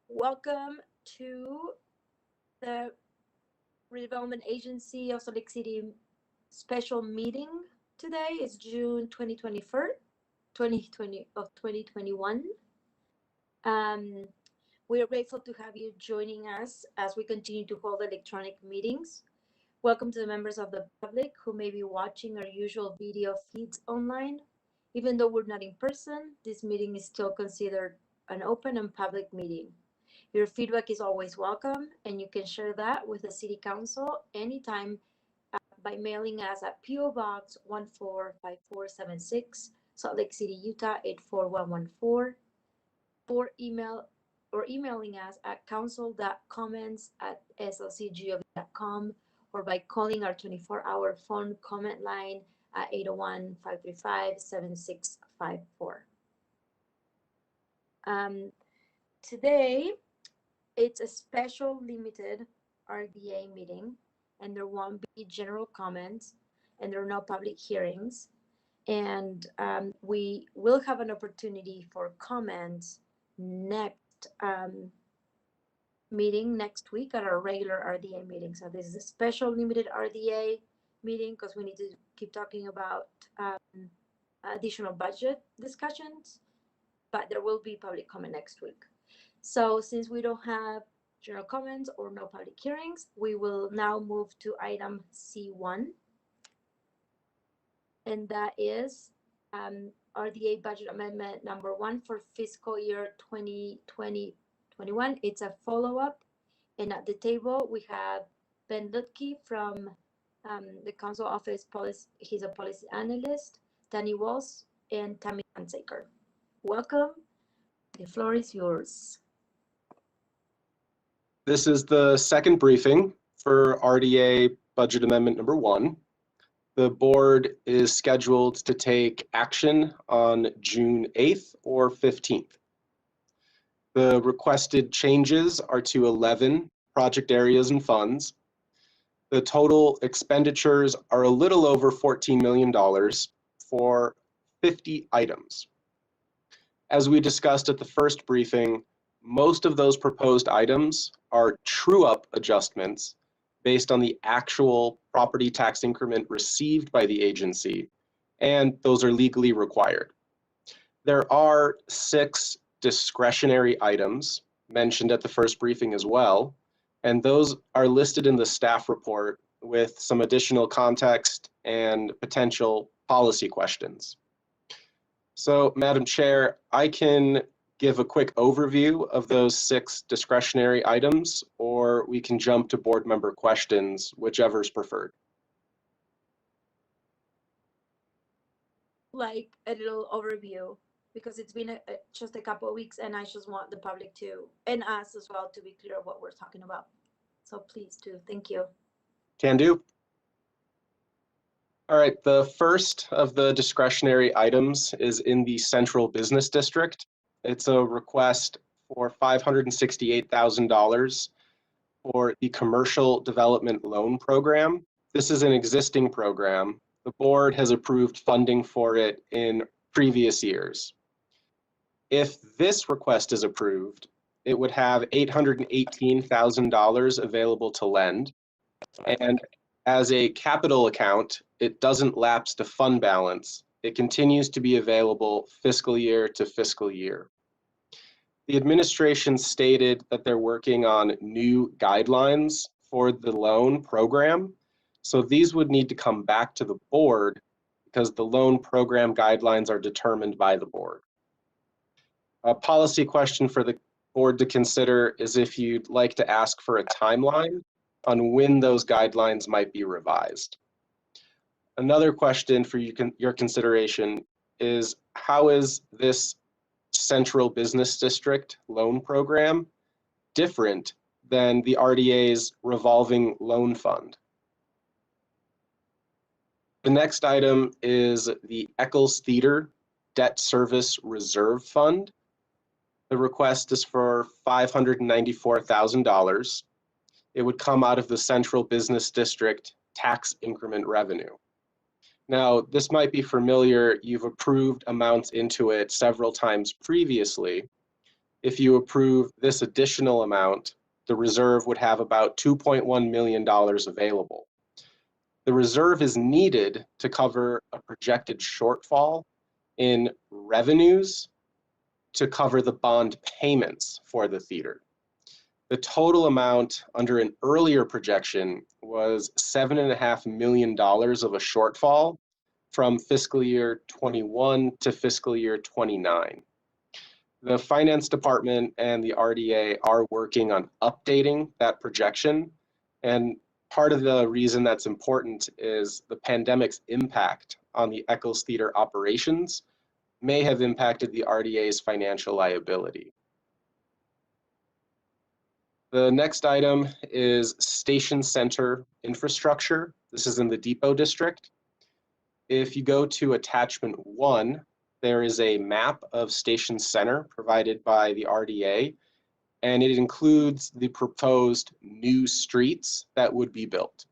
Welcome to the Redevelopment Agency of Salt Lake City special meeting today. Is June 2021. We are grateful to have you joining us as we continue to hold electronic meetings. Welcome to the members of the public who may be watching our usual video feeds online. Even though we're not in person, this meeting is still considered an open and public meeting. Your feedback is always welcome, and you can share that with the City Council anytime by mailing us at P.O. Box 145476, Salt Lake City, Utah 84114, or emailing us at council.comments@slcgov.com, or by calling our 24-hour phone comment line at 801-535-7654. Today, it's a special limited RDA meeting, and there won't be general comments, and there are no public hearings. And we will have an opportunity for comments next meeting next week at our regular RDA meeting. So this is a special limited RDA meeting because we need to keep talking about additional budget discussions, but there will be public comment next week. So since we don't have general comments or no public hearings, we will now move to item C1. And that is RDA budget amendment number 1 for fiscal year 2020-21. It's a follow-up. And at the table, we have Ben Lutke from the council office policy. He's a policy analyst, Danny Walls, and Tammy Hansaker. Welcome. The floor is yours. This is the second briefing for RDA budget amendment number 1. The board is scheduled to take action on June 8th or 15th. The requested changes are to 11 project areas and funds. The total expenditures are a little over $14 million for 50 items. As we discussed at the first briefing, most of those proposed items are true-up adjustments based on the actual property tax increment received by the agency, and those are legally required. There are 6 discretionary items mentioned at the first briefing as well, and those are listed in the staff report with some additional context and potential policy questions. So, Madam Chair, I can give a quick overview of those 6 discretionary items, or we can jump to board member questions, whichever is preferred. Like a little overview, because it's been just a couple of weeks, and I just want the public to, and us as well, to be clear of what we're talking about. So please do. Thank you. Can do. All right, the first of the discretionary items is in the Central Business District. It's a request for $568,000 for the Commercial Development Loan Program. This is an existing program. The board has approved funding for it in previous years. If this request is approved, it would have $818,000 available to lend. And as a capital account, it doesn't lapse to fund balance. It continues to be available fiscal year to fiscal year. The administration stated that they're working on new guidelines for the loan program. So these would need to come back to the board because the loan program guidelines are determined by the board. A policy question for the board to consider is if you'd like to ask for a timeline on when those guidelines might be revised. Another question for your consideration is, how is this Central Business District loan program different than the RDA's Revolving Loan Fund? The next item is the Eccles Theater Debt Service Reserve Fund. The request is for $594,000. It would come out of the Central Business District tax increment revenue. Now, this might be familiar. You've approved amounts into it several times previously. If you approve this additional amount, the reserve would have about $2.1 million available. The reserve is needed to cover a projected shortfall in revenues to cover the bond payments for the theater. The total amount under an earlier projection was $7.5 million of a shortfall from fiscal year 21 to fiscal year 29. The finance department and the RDA are working on updating that projection. And part of the reason that's important is the pandemic's impact on the Eccles Theater operations may have impacted the RDA's financial liability. The next item is Station Center infrastructure. This is in the Depot District. If you go to attachment 1, there is a map of Station Center provided by the RDA, and it includes the proposed new streets that would be built.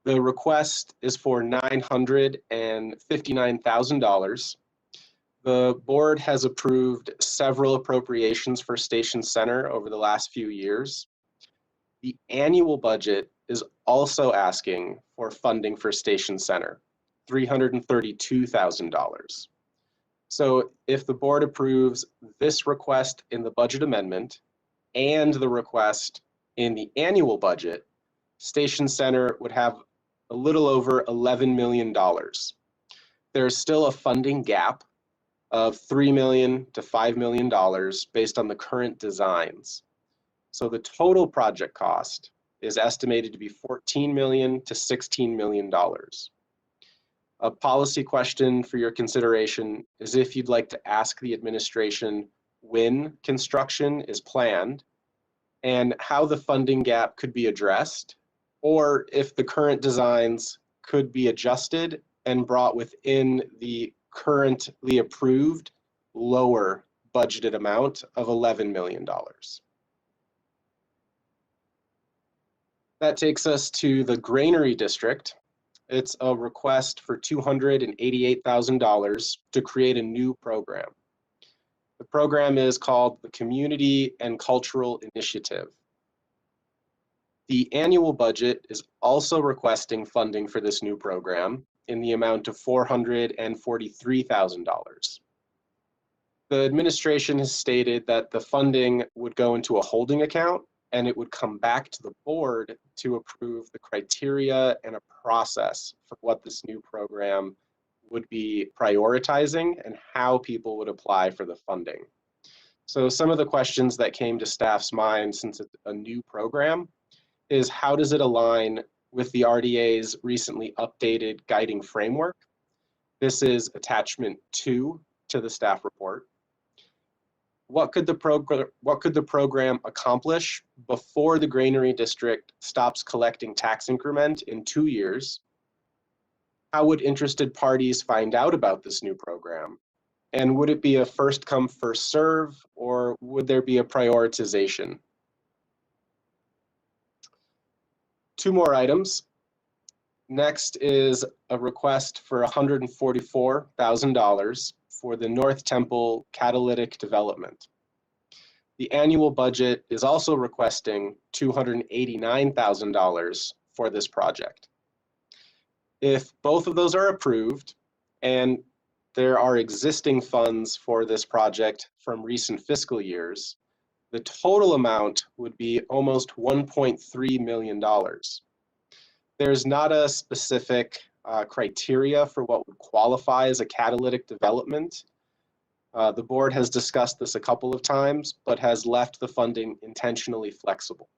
The request is for $959,000. The board has approved several appropriations for Station Center over the last few years. The annual budget is also asking for funding for Station Center, $332,000. So if the board approves this request in the budget amendment and the request in the annual budget, Station Center would have a little over $11 million. There's still a funding gap of $3 million to $5 million based on the current designs. So the total project cost is estimated to be $14 million to $16 million. A policy question for your consideration is if you'd like to ask the administration when construction is planned and how the funding gap could be addressed, or if the current designs could be adjusted and brought within the currently approved lower budgeted amount of $11 million. That takes us to the Granary District. It's a request for $288,000 to create a new program. The program is called the Community and Cultural Initiative. The annual budget is also requesting funding for this new program in the amount of $443,000. The administration has stated that the funding would go into a holding account and it would come back to the board to approve the criteria and a process for what this new program would be prioritizing and how people would apply for the funding. So some of the questions that came to staff's mind, since it's a new program, is how does it align with the RDA's recently updated guiding framework? This is attachment 2 to the staff report. What could the program accomplish before the Granary District stops collecting tax increment in 2 years? How would interested parties find out about this new program? And would it be a first come, first serve, or would there be a prioritization? 2 more items. Next is a request for $144,000 for the North Temple Catalytic development. The annual budget is also requesting $289,000 for this project. If both of those are approved, and there are existing funds for this project from recent fiscal years, the total amount would be almost $1.3 million. There's not a specific criteria for what would qualify as a catalytic development. The board has discussed this a couple of times, but has left the funding intentionally flexible.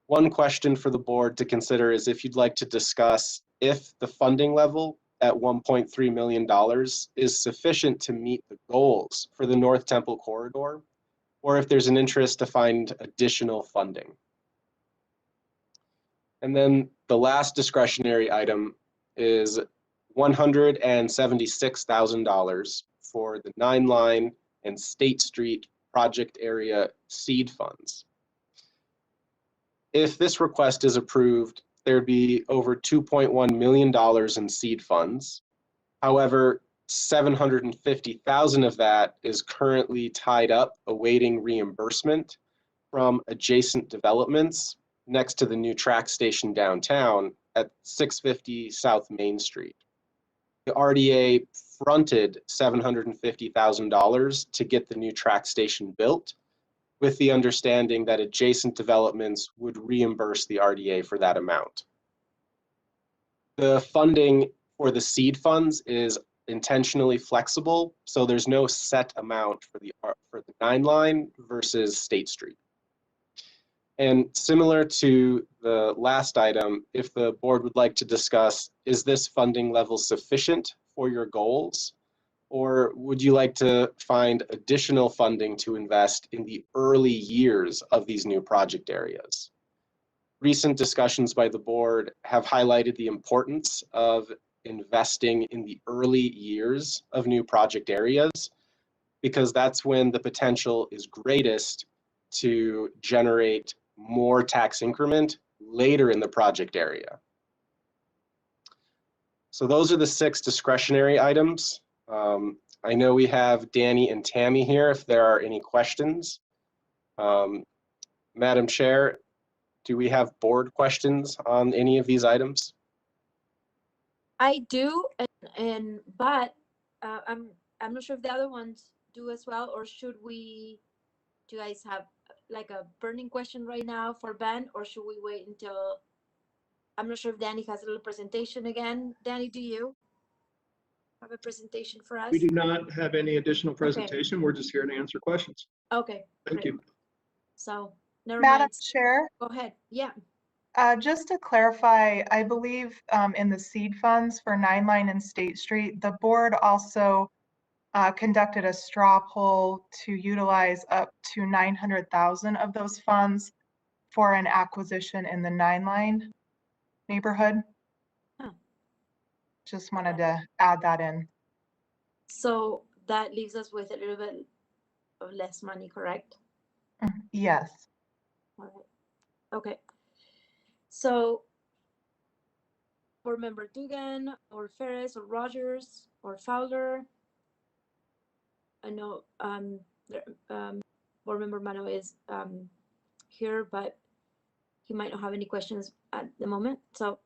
One question for the board to consider is if you'd like to discuss if the funding level at $1.3 million is sufficient to meet the goals for the North Temple corridor, or if there's an interest to find additional funding. And then the last discretionary item is $176,000 for the 9 Line and State Street project area seed funds. If this request is approved, there'd be over $2.1 million in seed funds. However, $750,000 of that is currently tied up awaiting reimbursement from adjacent developments next to the new track station downtown at 650 South Main Street. The RDA fronted $750,000 to get the new track station built, with the understanding that adjacent developments would reimburse the RDA for that amount. The funding for the seed funds is intentionally flexible, so there's no set amount for the 9 line versus State Street. And similar to the last item, if the board would like to discuss, is this funding level sufficient for your goals? Or would you like to find additional funding to invest in the early years of these new project areas? Recent discussions by the board have highlighted the importance of investing in the early years of new project areas, because that's when the potential is greatest to generate more tax increment later in the project area. So those are the 6 discretionary items. I know we have Danny and Tammy here if there are any questions. Madam Chair, do we have board questions on any of these items? I do, but I'm not sure if the other ones do as well, or should we? Do you guys have like a burning question right now for Ben, or should we wait until? I'm not sure if Danny has a little presentation again. Danny, do you have a presentation for us? We do not have any additional presentation. Okay. We're just here to answer questions. Okay. Thank you. So, never Madam mind. Chair? Go ahead. Yeah. Just to clarify, I believe in the seed funds for 9 Line and State Street, the board also conducted a straw poll to utilize up to 900,000 of those funds for an acquisition in the 9 Line neighborhood. Huh. Just wanted to add that in. So that leaves us with a little bit of less money, correct? Yes. All right. Okay. So, board member Dugan, or Ferris, or Rogers, or Fowler. I know board member Mano is here, but he might not have any questions at the moment. So,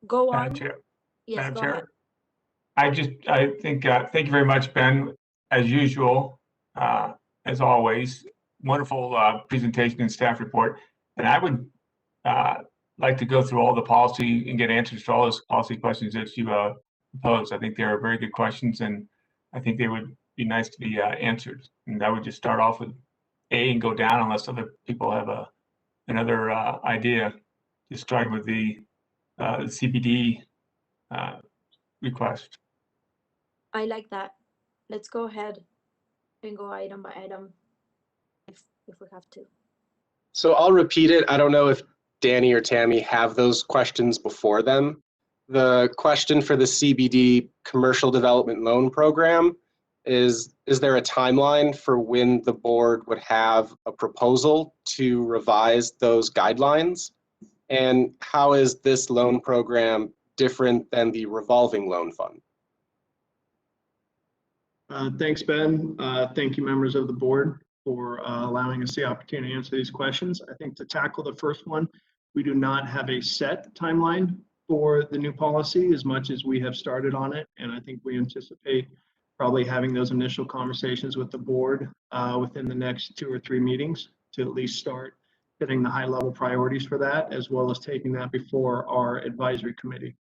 go on. Madam Chair. Yes, Madam go Chair. ahead. I think, thank you very much, Ben, as usual, as always. Wonderful presentation and staff report. And I would like to go through all the policy and get answers to all those policy questions that you posed. I think they are very good questions, and I think they would be nice to be answered. And I would just start off with A and go down unless other people have another idea. Just starting with the CBD request. I like that. Let's go ahead and go item by item if we have to. So I'll repeat it. I don't know if Danny or Tammy have those questions before them. The question for the CBD Commercial Development Loan Program is there a timeline for when the board would have a proposal to revise those guidelines? And how is this loan program different than the Revolving Loan Fund? Thanks, Ben. Thank you, members of the board, for allowing us the opportunity to answer these questions. I think to tackle the first one, we do not have a set timeline for the new policy as much as we have started on it. And I think we anticipate probably having those initial conversations with the board within the next 2 or 3 meetings to at least start setting the high level priorities for that, as well as taking that before our advisory committee.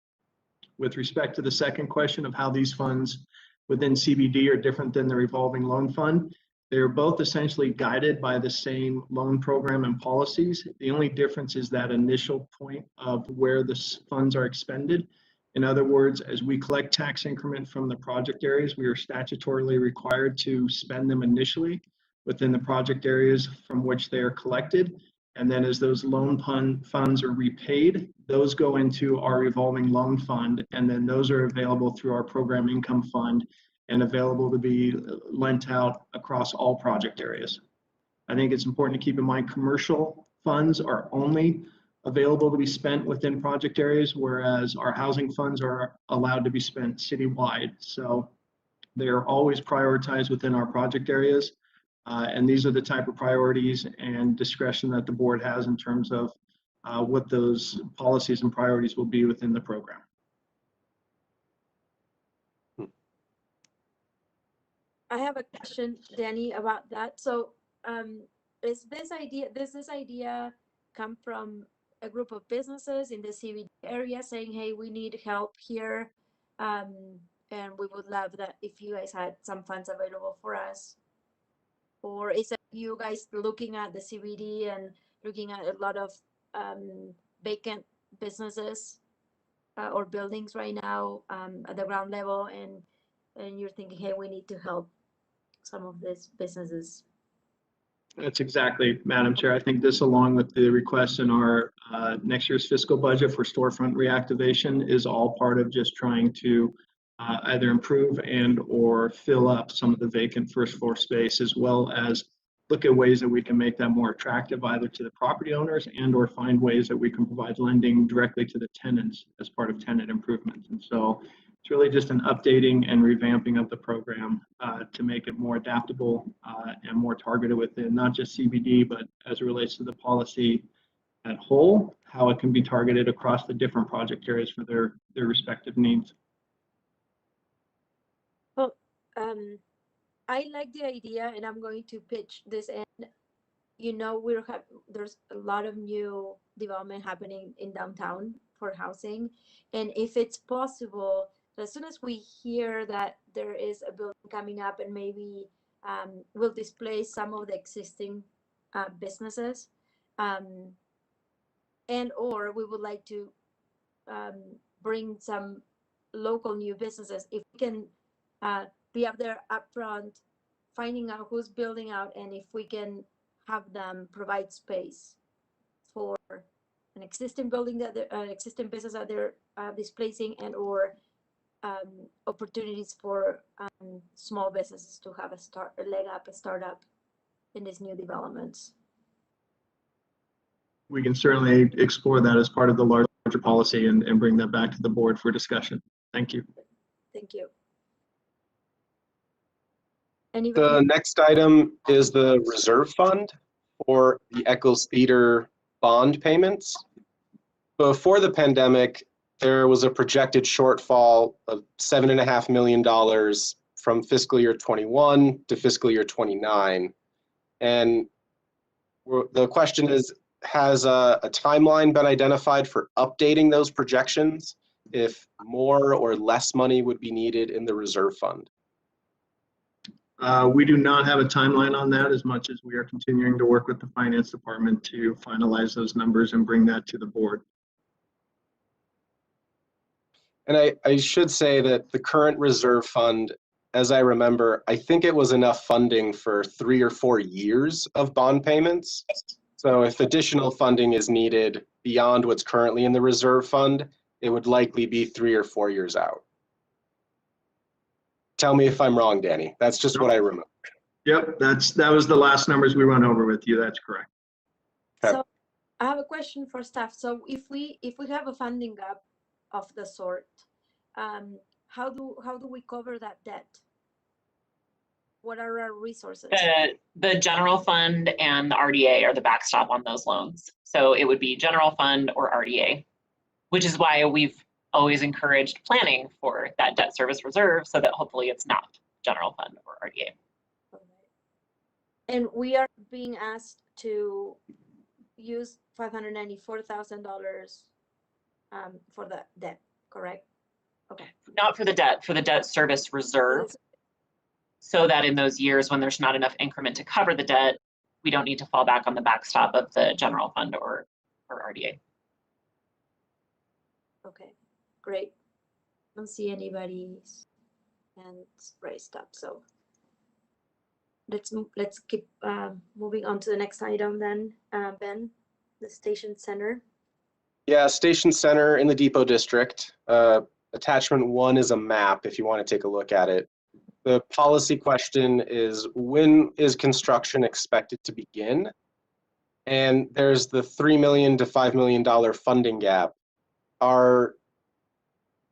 With respect to the second question of how these funds within CBD are different than the Revolving Loan Fund, they are both essentially guided by the same loan program and policies. The only difference is that initial point of where the funds are expended. In other words, as we collect tax increment from the project areas, we are statutorily required to spend them initially within the project areas from which they are collected. And then as those loan funds are repaid, those go into our revolving loan fund, and then those are available through our program income fund and available to be lent out across all project areas. I think it's important to keep in mind commercial funds are only available to be spent within project areas, whereas our housing funds are allowed to be spent citywide. So they are always prioritized within our project areas. And these are the type of priorities and discretion that the board has in terms of what those policies and priorities will be within the program. I have a question, Danny, about that. So does this idea come from a group of businesses in the CBD area saying, hey, we need help here, and we would love that if you guys had some funds available for us? Or is it you guys looking at the CBD and looking at a lot of vacant businesses or buildings right now at the ground level, and you're thinking, hey, we need to help some of these businesses? That's exactly, Madam Chair. I think this, along with the request in our next year's fiscal budget for storefront reactivation, is all part of just trying to either improve and or fill up some of the vacant first floor space, as well as look at ways that we can make that more attractive either to the property owners and or find ways that we can provide lending directly to the tenants as part of tenant improvement. And so it's really just an updating and revamping of the program to make it more adaptable and more targeted within not just CBD, but as it relates to the policy at whole, how it can be targeted across the different project areas for their respective needs. Well, I like the idea, and I'm going to pitch this in. You know, there's a lot of new development happening in downtown for housing, and if it's possible, as soon as we hear that there is a building coming up and maybe will displace some of the existing businesses, and or we would like to bring some local new businesses, if we can be up there upfront, finding out who's building out, and if we can have them provide space for an existing building that existing business that they're displacing, and or opportunities for small businesses to have a startup in these new developments. We can certainly explore that as part of the larger policy and bring that back to the board for discussion. Thank you. Thank you. The next item is the reserve fund for the Eccles Theater bond payments. Before the pandemic, there was a projected shortfall of $7.5 million from fiscal year 21 to fiscal year 29. And the question is, has a timeline been identified for updating those projections if more or less money would be needed in the reserve fund? We do not have a timeline on that, as much as we are continuing to work with the finance department to finalize those numbers and bring that to the board. And I should say that the current reserve fund, as I remember, I think it was enough funding for 3 or 4 years of bond payments. So if additional funding is needed beyond what's currently in the reserve fund, it would likely be 3 or 4 years out. Tell me if I'm wrong, Danny. That's just what I remember. Yep, that was the last numbers we went over with you. That's correct. Okay. So I have a question for staff. So if we have a funding gap of the sort, how do we cover that debt? What are our resources? The general fund and the RDA are the backstop on those loans. So it would be general fund or RDA, which is why we've always encouraged planning for that debt service reserve, so that hopefully it's not general fund or RDA. Okay. And we are being asked to use $594,000 for the debt, correct? Okay. Not for the debt service reserve, so that in those years when there's not enough increment to cover the debt, we don't need to fall back on the backstop of the general fund or RDA. Okay, great. Don't see anybody's hands raised up, so let's keep moving on to the next item then. Ben, the station center. Yeah, station center in the Depot District. Attachment 1 is a map if you want to take a look at it. The policy question is, when is construction expected to begin? and there's the $3 million to $5 million funding gap.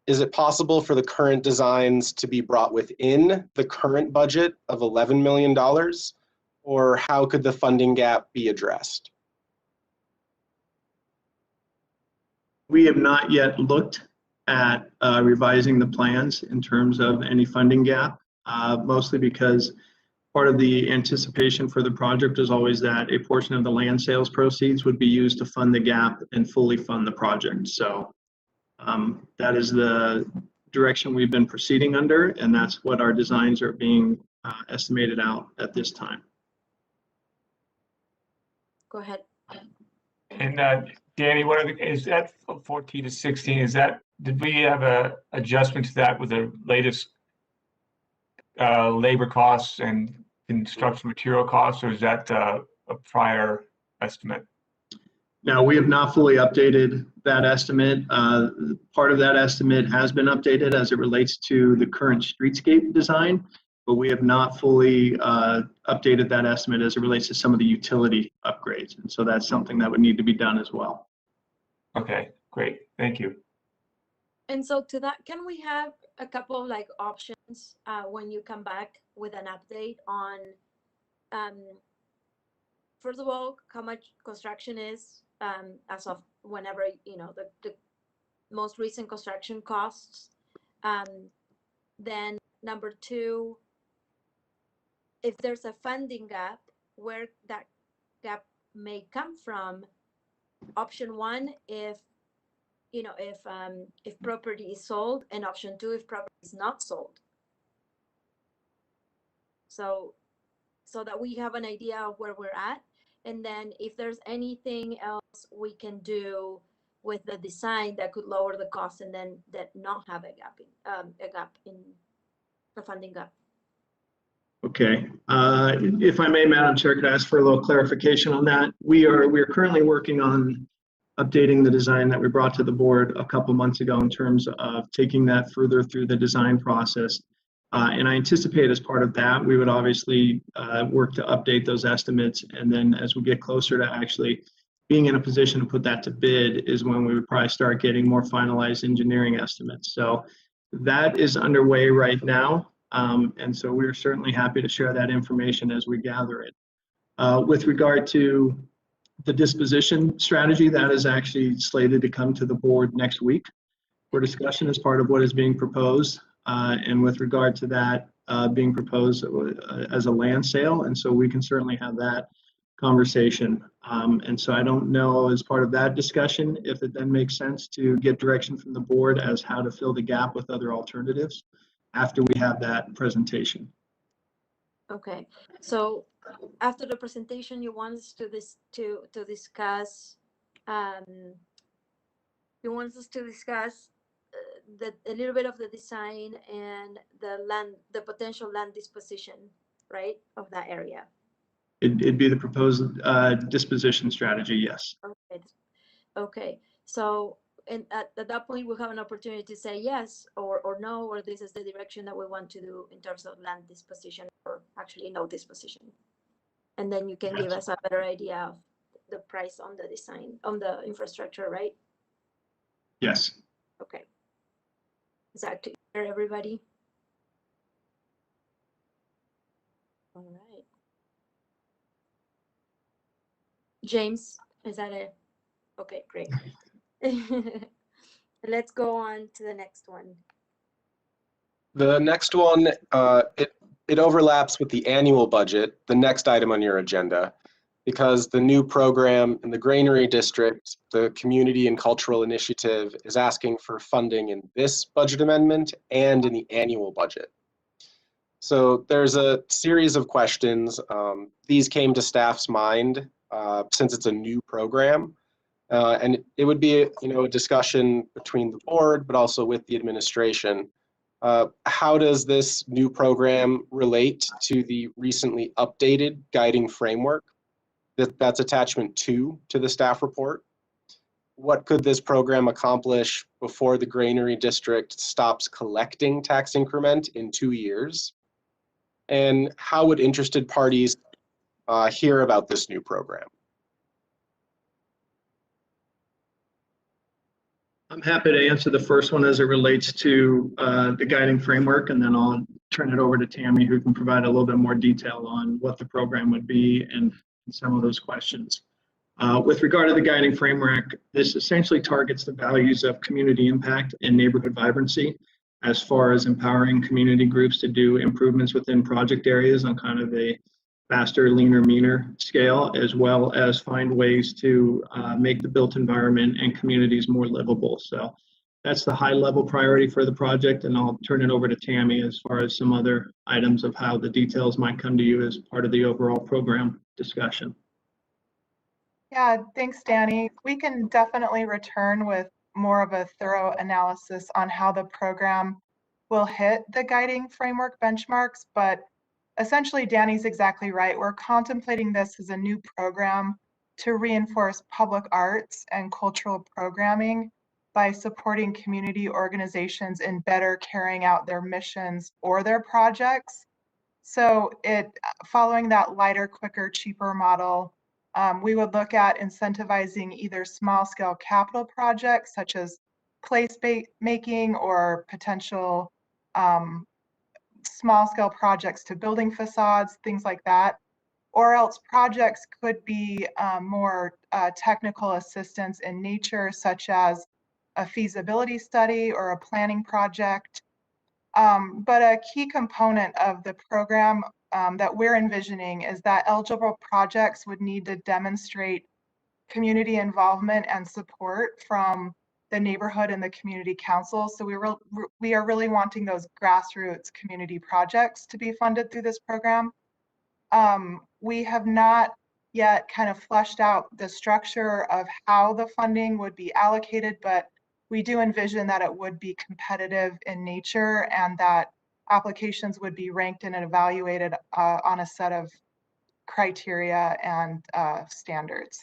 Is it possible for the current designs to be brought within the current budget of $11 million? Or how could the funding gap be addressed? We have not yet looked at revising the plans in terms of any funding gap, mostly because part of the anticipation for the project is always that a portion of the land sales proceeds would be used to fund the gap and fully fund the project. So that is the direction we've been proceeding under, and that's what our designs are being estimated out at this time. Go ahead. And Danny, is that 14 to 16? Did we have a adjustment to that with the latest labor costs and construction material costs, or is that a prior estimate? Now, we have not fully updated that estimate. Part of that estimate has been updated as it relates to the current streetscape design, but we have not fully updated that estimate as it relates to some of the utility upgrades. And so that's something that would need to be done as well. Okay, great. Thank you. And so to that, can we have a couple of like options when you come back with an update on, first of all, how much construction is as of whenever, you know, the most recent construction costs. Then number two, if there's a funding gap, where that gap may come from. Option one, if you know, if property is sold, and option two, if property is not sold. So that we have an idea of where we're at, and then if there's anything else we can do with the design that could lower the cost, and then that not have a gap in the funding gap. Okay, if I may, Madam Chair, could I ask for a little clarification on that? We are currently working on updating the design that we brought to the board a couple months ago in terms of taking that further through the design process. And I anticipate as part of that, we would obviously work to update those estimates. And then as we get closer to actually being in a position to put that to bid is when we would probably start getting more finalized engineering estimates. So that is underway right now. And so we're certainly happy to share that information as we gather it. With regard to the disposition strategy, that is actually slated to come to the board next week for discussion as part of what is being proposed. And with regard to that being proposed as a land sale, and so we can certainly have that conversation. And so I don't know, as part of that discussion, if it then makes sense to get direction from the board as how to fill the gap with other alternatives after we have that presentation. Okay, so after the presentation, you want us to discuss. You want us to discuss a little bit of the design and the potential land disposition, right, of that area. It'd be the proposed disposition strategy, yes. Okay. Okay. So, and at that point, we'll have an opportunity to say yes or no, or this is the direction that we want to do in terms of land disposition, or actually no disposition. And then you can give us a better idea of the price on the design, on the infrastructure, right? Yes. Okay. Is that clear, everybody? All right. James, is that it? Okay, great. Let's go on to the next one. The next one, it overlaps with the annual budget, the next item on your agenda, because the new program in the Granary District, the Community and Cultural Initiative, is asking for funding in this budget amendment and in the annual budget. So there's a series of questions. These came to staff's mind since it's a new program. And it would be a discussion between the board, but also with the administration. How does this new program relate to the recently updated guiding framework? That's attachment 2 to the staff report. What could this program accomplish before the Granary District stops collecting tax increment in 2 years? And how would interested parties hear about this new program? I'm happy to answer the first one as it relates to the guiding framework, and then I'll turn it over to Tammy, who can provide a little bit more detail on what the program would be and some of those questions. With regard to the guiding framework, this essentially targets the values of community impact and neighborhood vibrancy as far as empowering community groups to do improvements within project areas on kind of a faster, leaner, meaner scale, as well as find ways to make the built environment and communities more livable. So that's the high level priority for the project, and I'll turn it over to Tammy as far as some other items of how the details might come to you as part of the overall program discussion. Yeah, thanks, Danny. We can definitely return with more of a thorough analysis on how the program will hit the guiding framework benchmarks, but essentially, Danny's exactly right. We're contemplating this as a new program to reinforce public arts and cultural programming by supporting community organizations in better carrying out their missions or their projects. So following that lighter, quicker, cheaper model, we would look at incentivizing either small scale capital projects such as place making or potential small scale projects to building facades, things like that. Or else projects could be more technical assistance in nature, such as a feasibility study or a planning project. But a key component of the program that we're envisioning is that eligible projects would need to demonstrate community involvement and support from the neighborhood and the community council. So we are really wanting those grassroots community projects to be funded through this program. We have not yet kind of fleshed out the structure of how the funding would be allocated, but we do envision that it would be competitive in nature and that applications would be ranked and evaluated on a set of criteria and standards.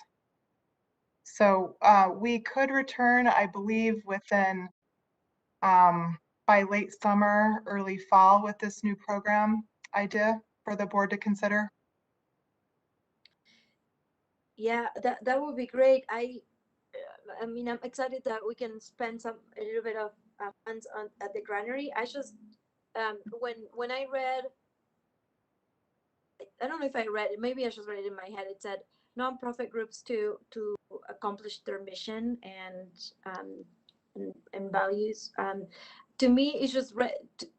So we could return, I believe, within by late summer, early fall with this new program idea for the board to consider. Yeah, that would be great. I mean, I'm excited that we can spend a little bit of funds at the Granary. I just when I read, I don't know if I read it, maybe I just read it in my head. It said nonprofit groups to accomplish their mission and values. To me, it's just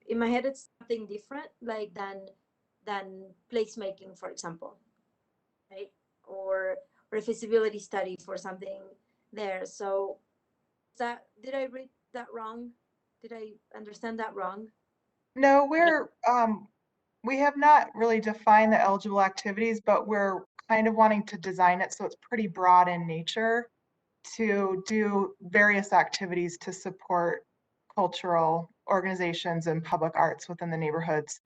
in my head. It's something different, like than placemaking, for example, right? Or a feasibility study for something there. So did I read that wrong? Did I understand that wrong? No, we have not really defined the eligible activities, but we're kind of wanting to design it so it's pretty broad in nature to do various activities to support cultural organizations and public arts within the neighborhoods.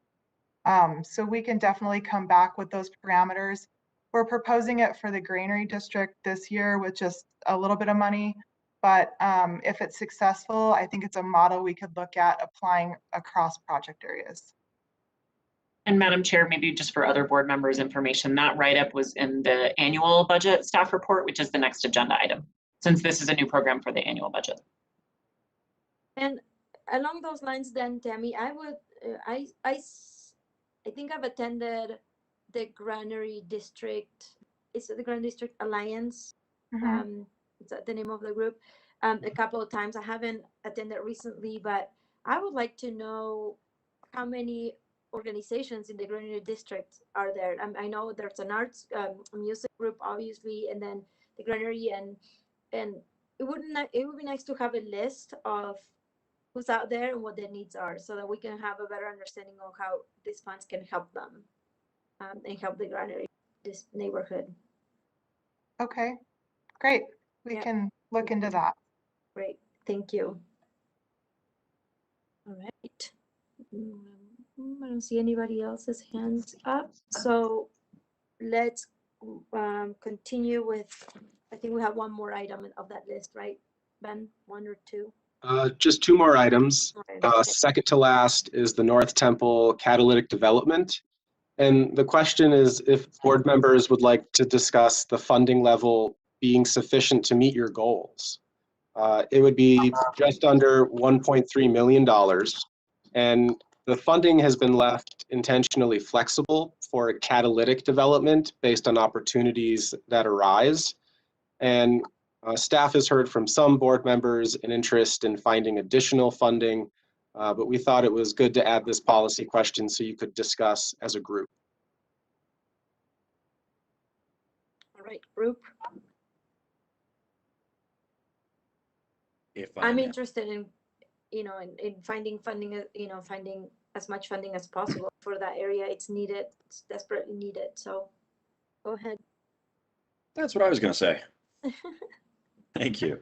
So we can definitely come back with those parameters. We're proposing it for the Granary District this year with just a little bit of money, but if it's successful, I think it's a model we could look at applying across project areas. And Madam Chair, maybe just for other board members' information, that write-up was in the annual budget staff report, which is the next agenda item, since this is a new program for the annual budget. And along those lines, then, Tammy, I would, I think I've attended the Granary District. Is it the Granary District Alliance? Mm-hmm. Is that the name of the group? A couple of times. I haven't attended recently, but I would like to know how many organizations in the Granary District are there. I know there's an arts music group, obviously, and then the Granary, and it would be nice to have a list of who's out there and what their needs are, so that we can have a better understanding of how these funds can help them and help the Granary, this neighborhood. Okay, great. We can look into that. Great, thank you. All right. I don't see anybody else's hands up, so let's continue with, I think we have one more item of that list, right, Ben? One or two? Just two more items. Okay. Second to last is the North Temple Catalytic Development. And the question is if board members would like to discuss the funding level being sufficient to meet your goals. It would be just under $1.3 million. And the funding has been left intentionally flexible for catalytic development based on opportunities that arise. And staff has heard from some board members an interest in finding additional funding, but we thought it was good to add this policy question so you could discuss as a group. All right, group. If I'm may. interested in, in finding funding, finding as much funding as possible for that area. It's needed. It's desperately needed. So go ahead. That's what I was going to say. Thank you.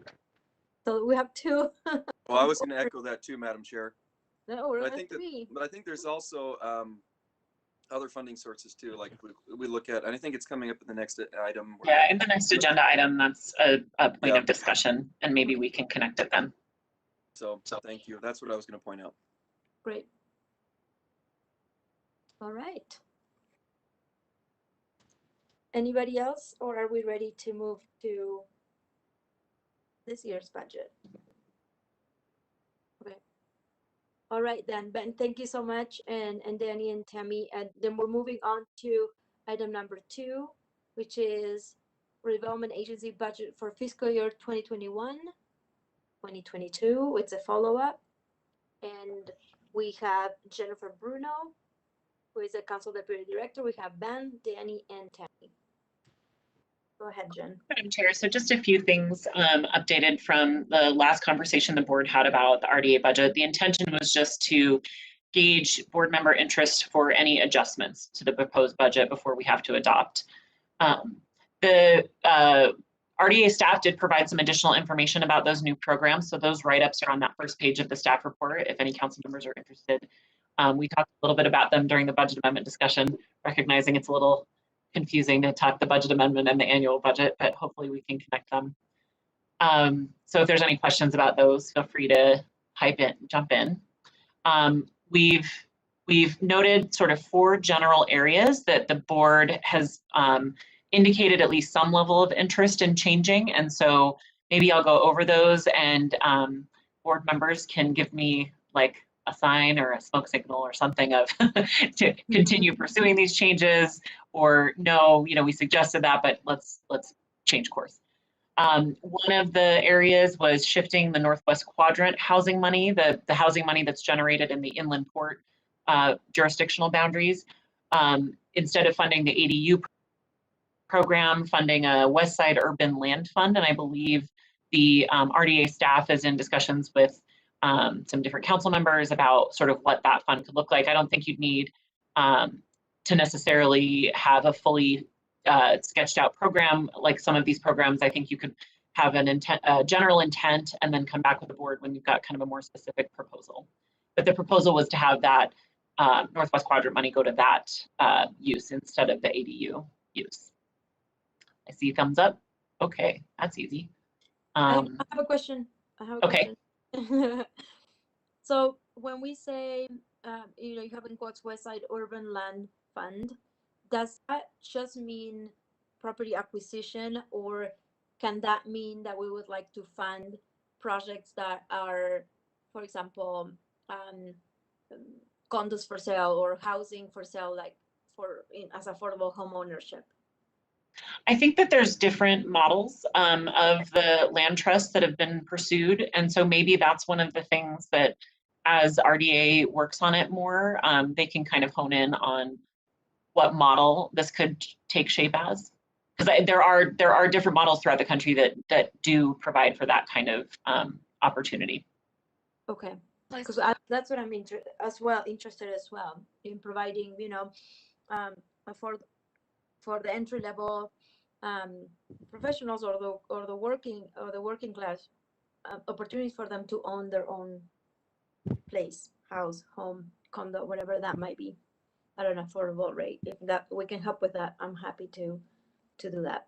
So we have two. Well, I was going to echo that too, Madam Chair. No, we're But I at think three. But I think there's also other funding sources too, like we look at, and I think it's coming up in the next item. Yeah, in the next agenda item, that's a point Yeah. of discussion, and maybe we can connect it then. So thank you. That's what I was going to point out. Great. All right. Anybody else, or are we ready to move to this year's budget? Okay. All right then, Ben, thank you so much, and Danny and Tammy, and then we're moving on to item number 2, which is Redevelopment Agency budget for fiscal year 2021-2022. It's a follow-up, and we have Jennifer Bruno, who is the Council Deputy Director. We have Ben, Danny, and Tammy. Go ahead, Jen. Madam Chair, so just a few things updated from the last conversation the board had about the RDA budget. The intention was just to gauge board member interest for any adjustments to the proposed budget before we have to adopt. The RDA staff did provide some additional information about those new programs. So those write-ups are on that first page of the staff report if any council members are interested. We talked a little bit about them during the budget amendment discussion, recognizing it's a little confusing to talk the budget amendment and the annual budget, but hopefully we can connect them. So if there's any questions about those, feel free to jump in. We've noted sort of 4 general areas that the board has indicated at least some level of interest in changing. And so maybe I'll go over those, and board members can give me like a sign or a smoke signal or something of to continue pursuing these changes, or no, we suggested that, but let's change course. One of the areas was shifting the Northwest Quadrant housing money, the housing money that's generated in the inland port jurisdictional boundaries. Instead of funding the ADU program, funding a West Side Urban Land Fund, and I believe the RDA staff is in discussions with some different council members about sort of what that fund could look like. I don't think you'd need to necessarily have a fully sketched out program like some of these programs. I think you could have an intent, general intent, and then come back with the board when you've got kind of a more specific proposal. But the proposal was to have that Northwest Quadrant money go to that use instead of the ADU use. I see thumbs up. Okay, that's easy. I have a question. Okay. Question. So when we say, you have in quotes West Side Urban Land Fund, does that just mean property acquisition, or can that mean that we would like to fund projects that are, for example, condos for sale or housing for sale, like as affordable home ownership? I think that there's different models of the land trust that have been pursued. And so maybe that's one of the things that as RDA works on it more, they can kind of hone in on what model this could take shape as. Because there are different models throughout the country that do provide for that kind of opportunity. Okay, because that's what I'm interested as well in providing, for the entry level professionals or the working class opportunities for them to own their own place, house, home, condo, whatever that might be, at an affordable rate. If that we can help with that, I'm happy to do that.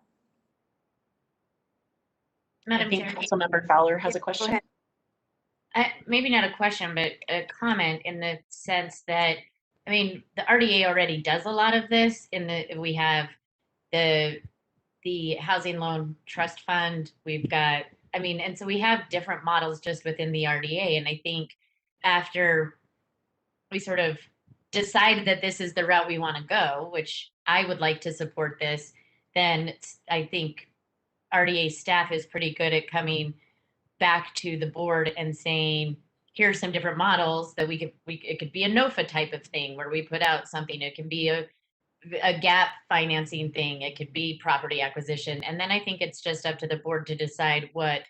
I think Councilmember Fowler has a question. Maybe not a question, but a comment in the sense that, the RDA already does a lot of this. We have the the Housing Loan Trust Fund. We've got, I mean, and so we have different models just within the RDA. And I think after we sort of decided that this is the route we want to go, which I would like to support this, then I think RDA staff is pretty good at coming back to the board and saying, here's some different models that it could be a NOFA type of thing where we put out something. It can be a gap financing thing. It could be property acquisition. And then I think it's just up to the board to decide what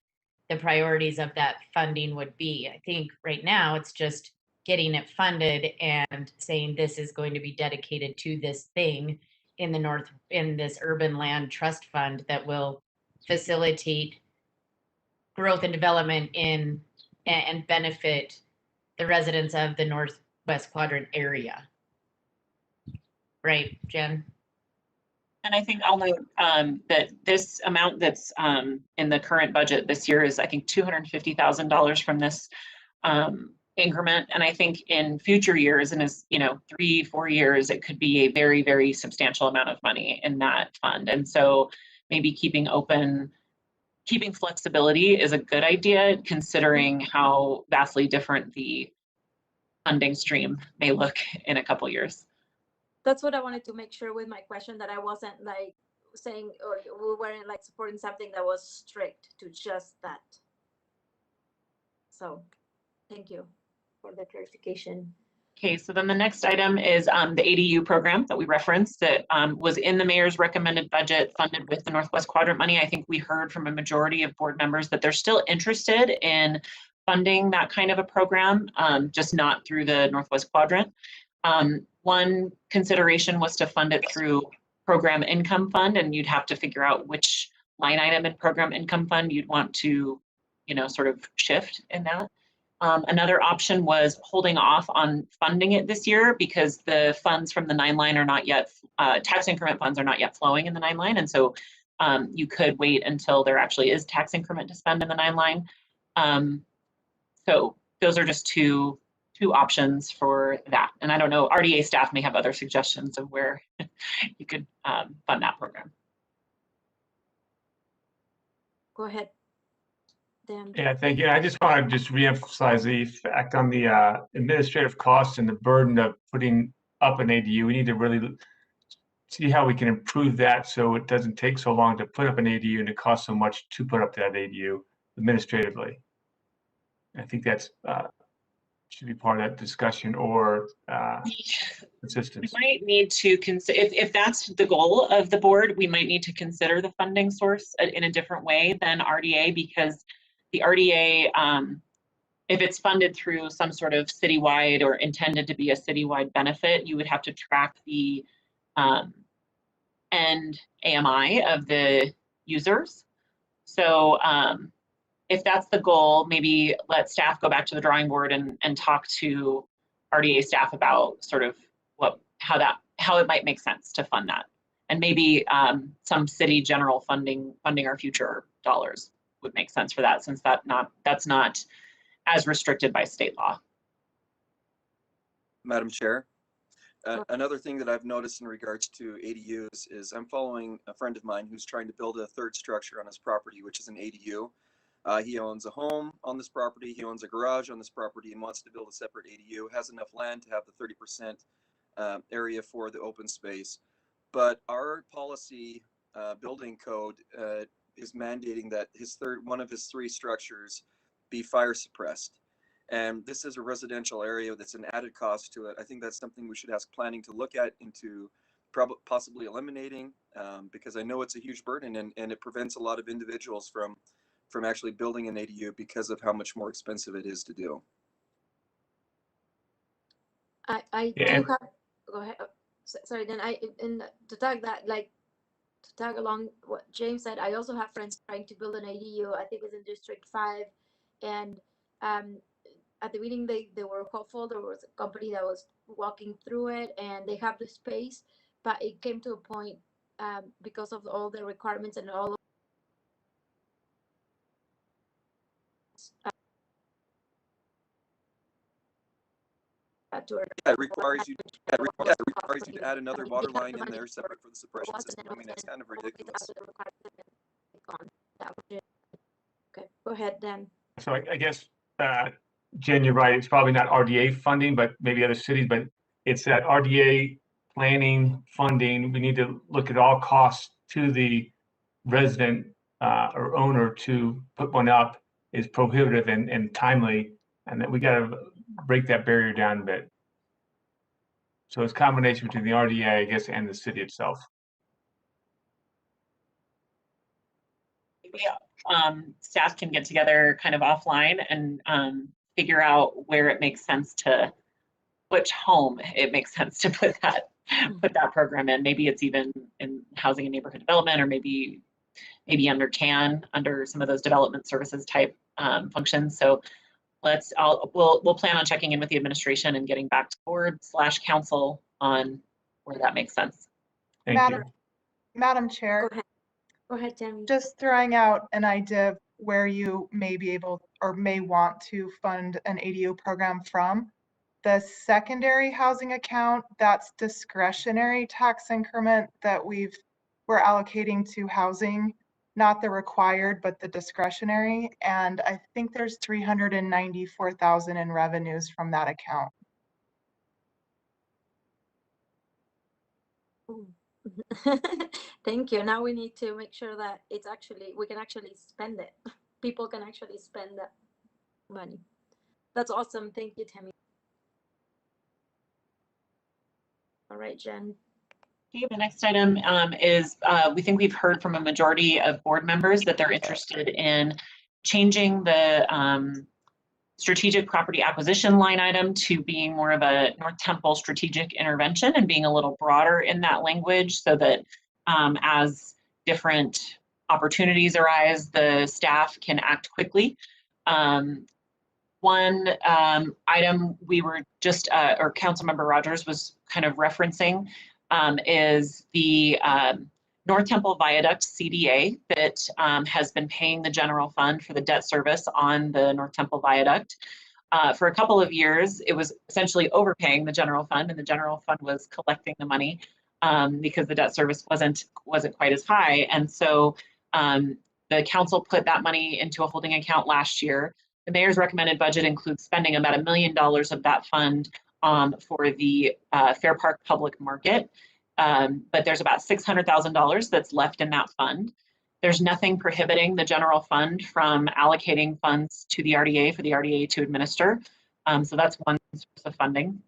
the priorities of that funding would be. I think right now it's just getting it funded and saying this is going to be dedicated to this thing in this urban land trust fund that will facilitate growth and development and benefit the residents of the Northwest Quadrant area. Right, Jen? And I think I'll note that this amount that's in the current budget this year is, I think, $250,000 from this increment. And I think in future years, and as 3-4 years, it could be a very, very substantial amount of money in that fund. And so maybe keeping flexibility is a good idea, considering how vastly different the funding stream may look in a couple years. That's what I wanted to make sure with my question, that I wasn't like saying, or we weren't like supporting something that was strict to just that. So thank you for the clarification. Okay, so then the next item is the ADU program that we referenced that was in the mayor's recommended budget funded with the Northwest Quadrant money. I think we heard from a majority of board members that they're still interested in funding that kind of a program, just not through the Northwest Quadrant. One consideration was to fund it through program income fund, and you'd have to figure out which line item in program income fund you'd want to, sort of shift in that. Another option was holding off on funding it this year because the funds from the 9 line are not yet, tax increment funds are not yet flowing in the 9 line. And so you could wait until there actually is tax increment to spend in the 9 line. So those are just two options for that. And I don't know, RDA staff may have other suggestions of where you could fund that program. Go ahead, Dan. Yeah, thank you. I just want to reemphasize the fact on the administrative costs and the burden of putting up an ADU. We need to really see how we can improve that so it doesn't take so long to put up an ADU and it costs so much to put up that ADU administratively. I think that's should be part of that discussion, or assistance. We might need to consider, if that's the goal of the board, we might need to consider the funding source in a different way than RDA, because the RDA, if it's funded through some sort of citywide or intended to be a citywide benefit, you would have to track the end AMI of the users. So if that's the goal, maybe let staff go back to the drawing board and talk to RDA staff about sort of how it might make sense to fund that. And maybe some city general funding our future dollars would make sense for that, since that's not as restricted by state law. Madam Chair, another thing that I've noticed in regards to ADUs is I'm following a friend of mine who's trying to build a third structure on his property, which is an ADU. He owns a home on this property, he owns a garage on this property, and wants to build a separate ADU, has enough land to have the 30% area for the open space. But our policy building code is mandating that one of his 3 structures be fire suppressed. And this is a residential area that's an added cost to it. I think that's something we should ask planning to look at into possibly eliminating, because I know it's a huge burden, and it prevents a lot of individuals from actually building an ADU because of how much more expensive it is to do. I do have, go ahead. Sorry, then to tag along what James said, I also have friends trying to build an ADU. I think it's in District 5, and at the meeting they were hopeful. There was a company that was walking through it, and they have the space, but it came to a point because of all the requirements and all to our. Yeah, it requires you to add another water line in there separate for the suppression system. I mean, it's kind of ridiculous. Okay, go ahead, Dan. So I guess, Jen, you're right. It's probably not RDA funding, but maybe other cities, but it's that RDA planning funding. We need to look at all costs to the resident or owner to put one up is prohibitive and timely, and that we got to break that barrier down a bit. So it's a combination between the RDA, I guess, and the city itself. Staff can get together kind of offline and figure out where it makes sense to, which home it makes sense to put that program in. Maybe it's even in housing and neighborhood development, or maybe under CAN, under some of those development services type functions. So we'll plan on checking in with the administration and getting back to board/council on where that makes sense. Thank you. Madam Chair. Go ahead, Tammy. Just throwing out an idea of where you may be able or may want to fund an ADU program from. The secondary housing account, that's discretionary tax increment that we're allocating to housing, not the required, but the discretionary. And I think there's 394,000 in revenues from that account. Thank you. Now we need to make sure that we can actually spend it. People can actually spend that money. That's awesome. Thank you, Tammy. All right, Jen. Okay, the next item is we think we've heard from a majority of board members that they're interested in changing the strategic property acquisition line item to being more of a North Temple strategic intervention and being a little broader in that language, so that as different opportunities arise, the staff can act quickly. One item we were just, or Councilmember Rogers was kind of referencing, is the North Temple Viaduct CDA that has been paying the general fund for the debt service on the North Temple Viaduct. For a couple of years, it was essentially overpaying the general fund, and the general fund was collecting the money because the debt service wasn't quite as high. And so the council put that money into a holding account last year. The mayor's recommended budget includes spending about $1 million of that fund for the Fair Park Public Market. But there's about $600,000 that's left in that fund. There's nothing prohibiting the general fund from allocating funds to the RDA for the RDA to administer. So that's one source of funding.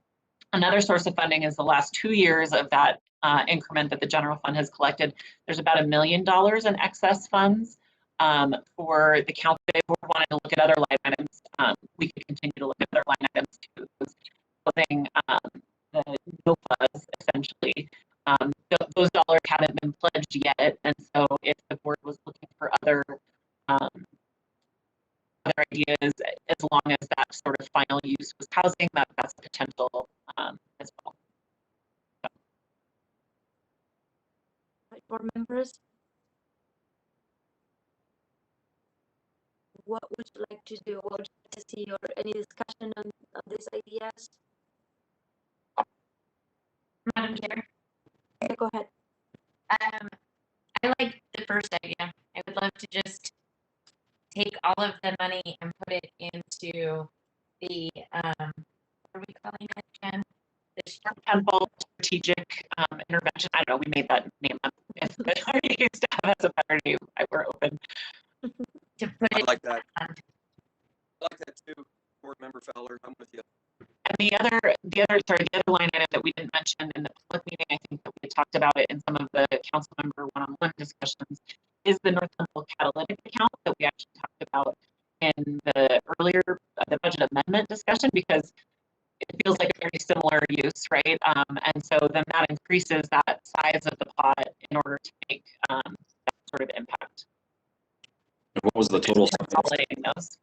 Another source of funding is the last 2 years of that increment that the general fund has collected. There's about $1 million in excess funds for the council. If we're wanting to look at other line items, we could continue to look at other line items too. Housing, the NOFAs, essentially. Those dollars haven't been pledged yet, and so if the board was looking for other ideas, as long as that sort of final use was housing, that's a potential as well. Board members, what would you like to do? What would you like to see, or any discussion on these ideas? Madam Chair. Okay, go ahead. I like the first idea. I would love to just take all of the money and put it into the what are we calling it, Jen? The Temple strategic intervention. I don't know. We made that name up. If the RDA staff has a better name, we're open. To put I it like that. I like that too, Board Member Fowler. I'm with you. And the other line item that we didn't mention in the public meeting, I think that we talked about it in some of the council member one-on-one discussions, is the North Temple Catalytic account that we actually talked about in the earlier the budget amendment discussion, because it feels like a very similar use, right? And so then that increases that size of the pot in order to make that sort of impact. What was the total? Consolidating those.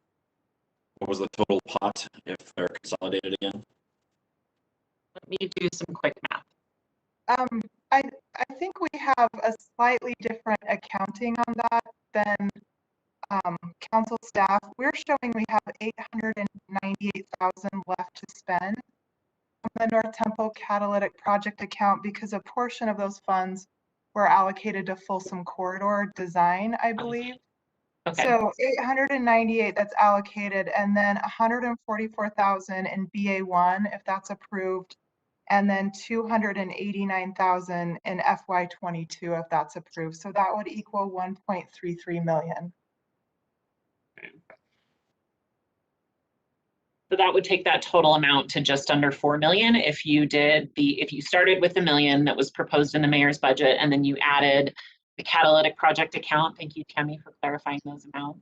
What was the total pot if they're consolidated again? Let me do some quick math. I think we have a slightly different accounting on that than council staff. We're showing we have $898,000 left to spend. the North Temple Catalytic project account because a portion of those funds were allocated to Folsom Corridor design, I believe. Okay. So 898 that's allocated, and then 144,000 in BA1 if that's approved, and then 289,000 in FY22 if that's approved. So that would equal 1.33 million. So that would take that total amount to just under 4 million if you started with the million that was proposed in the mayor's budget, and then you added the catalytic project account. Thank you, Tammy, for clarifying those amounts,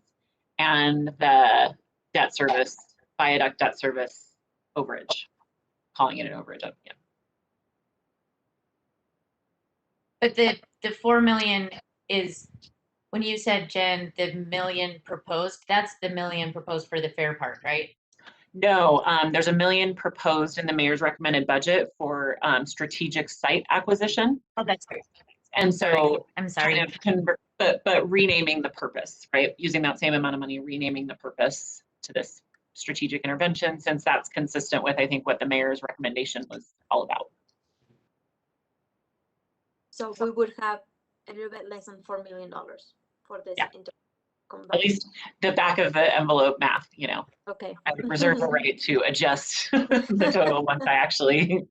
and the debt service, viaduct debt service overage, calling it an overage up again. But the 4 million is, when you said, Jen, the million proposed, that's the million proposed for the fair part, right? No, there's $1 million proposed in the mayor's recommended budget for strategic site acquisition. Oh, that's great. And so I'm sorry. kind of but renaming the purpose, right? Using that same amount of money, renaming the purpose to this strategic intervention, since that's consistent with, I think, what the mayor's recommendation was all about. So we would have a little bit less than $4 million for this. Yeah. At least the back of the envelope math, you know. Okay. I would reserve the right to adjust the total once I actually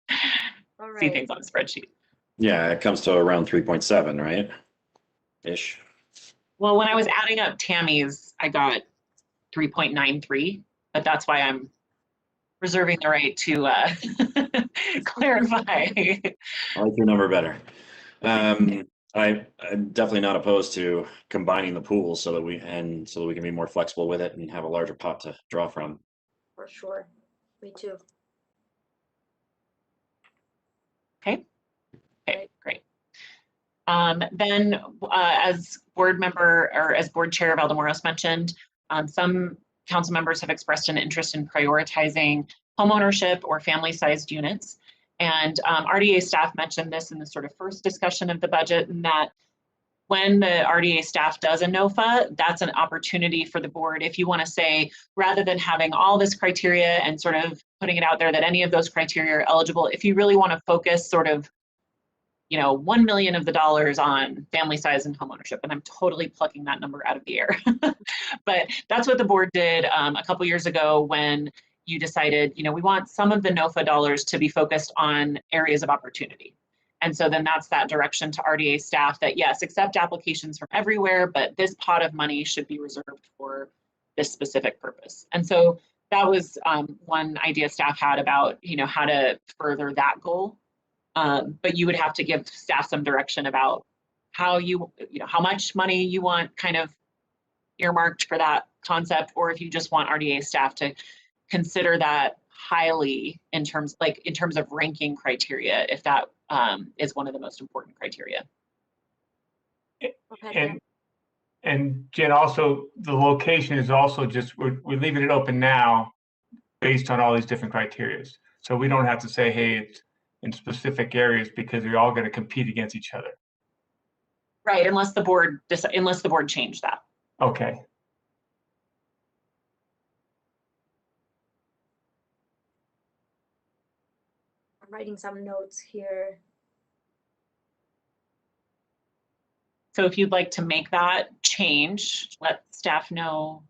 see things on a spreadsheet. Yeah, it comes to around 3.7, right? Ish. Well, when I was adding up Tammy's, I got 3.93, but that's why I'm reserving the right to clarify. I like your number better. I'm definitely not opposed to combining the pools so that we can be more flexible with it and have a larger pot to draw from. For sure. Me too. Okay. Okay, great. Then as board member, or as board chair Valdemoros mentioned, some council members have expressed an interest in prioritizing homeownership or family-sized units. And RDA staff mentioned this in the sort of first discussion of the budget, and that when the RDA staff does a NOFA, that's an opportunity for the board, if you want to say, rather than having all this criteria and sort of putting it out there that any of those criteria are eligible, if you really want to focus sort of, you know, 1 million of the dollars on family size and homeownership, and I'm totally plucking that number out of the air. But that's what the board did a couple years ago when you decided, you know, we want some of the NOFA dollars to be focused on areas of opportunity. And so then that's that direction to RDA staff that, yes, accept applications from everywhere, but this pot of money should be reserved for this specific purpose. And so that was one idea staff had about, you know, how to further that goal. But you would have to give staff some direction about how you know, how much money you want kind of earmarked for that concept, or if you just want RDA staff to consider that highly in terms of ranking criteria, if that is one of the most important criteria. Okay. And Jen, also the location is also just, we're leaving it open now based on all these different criteria. So we don't have to say, hey, it's in specific areas, because they're all going to compete against each other. Right, unless the board changed that. Okay. I'm writing some notes here. So if you'd like to make that change, let staff know.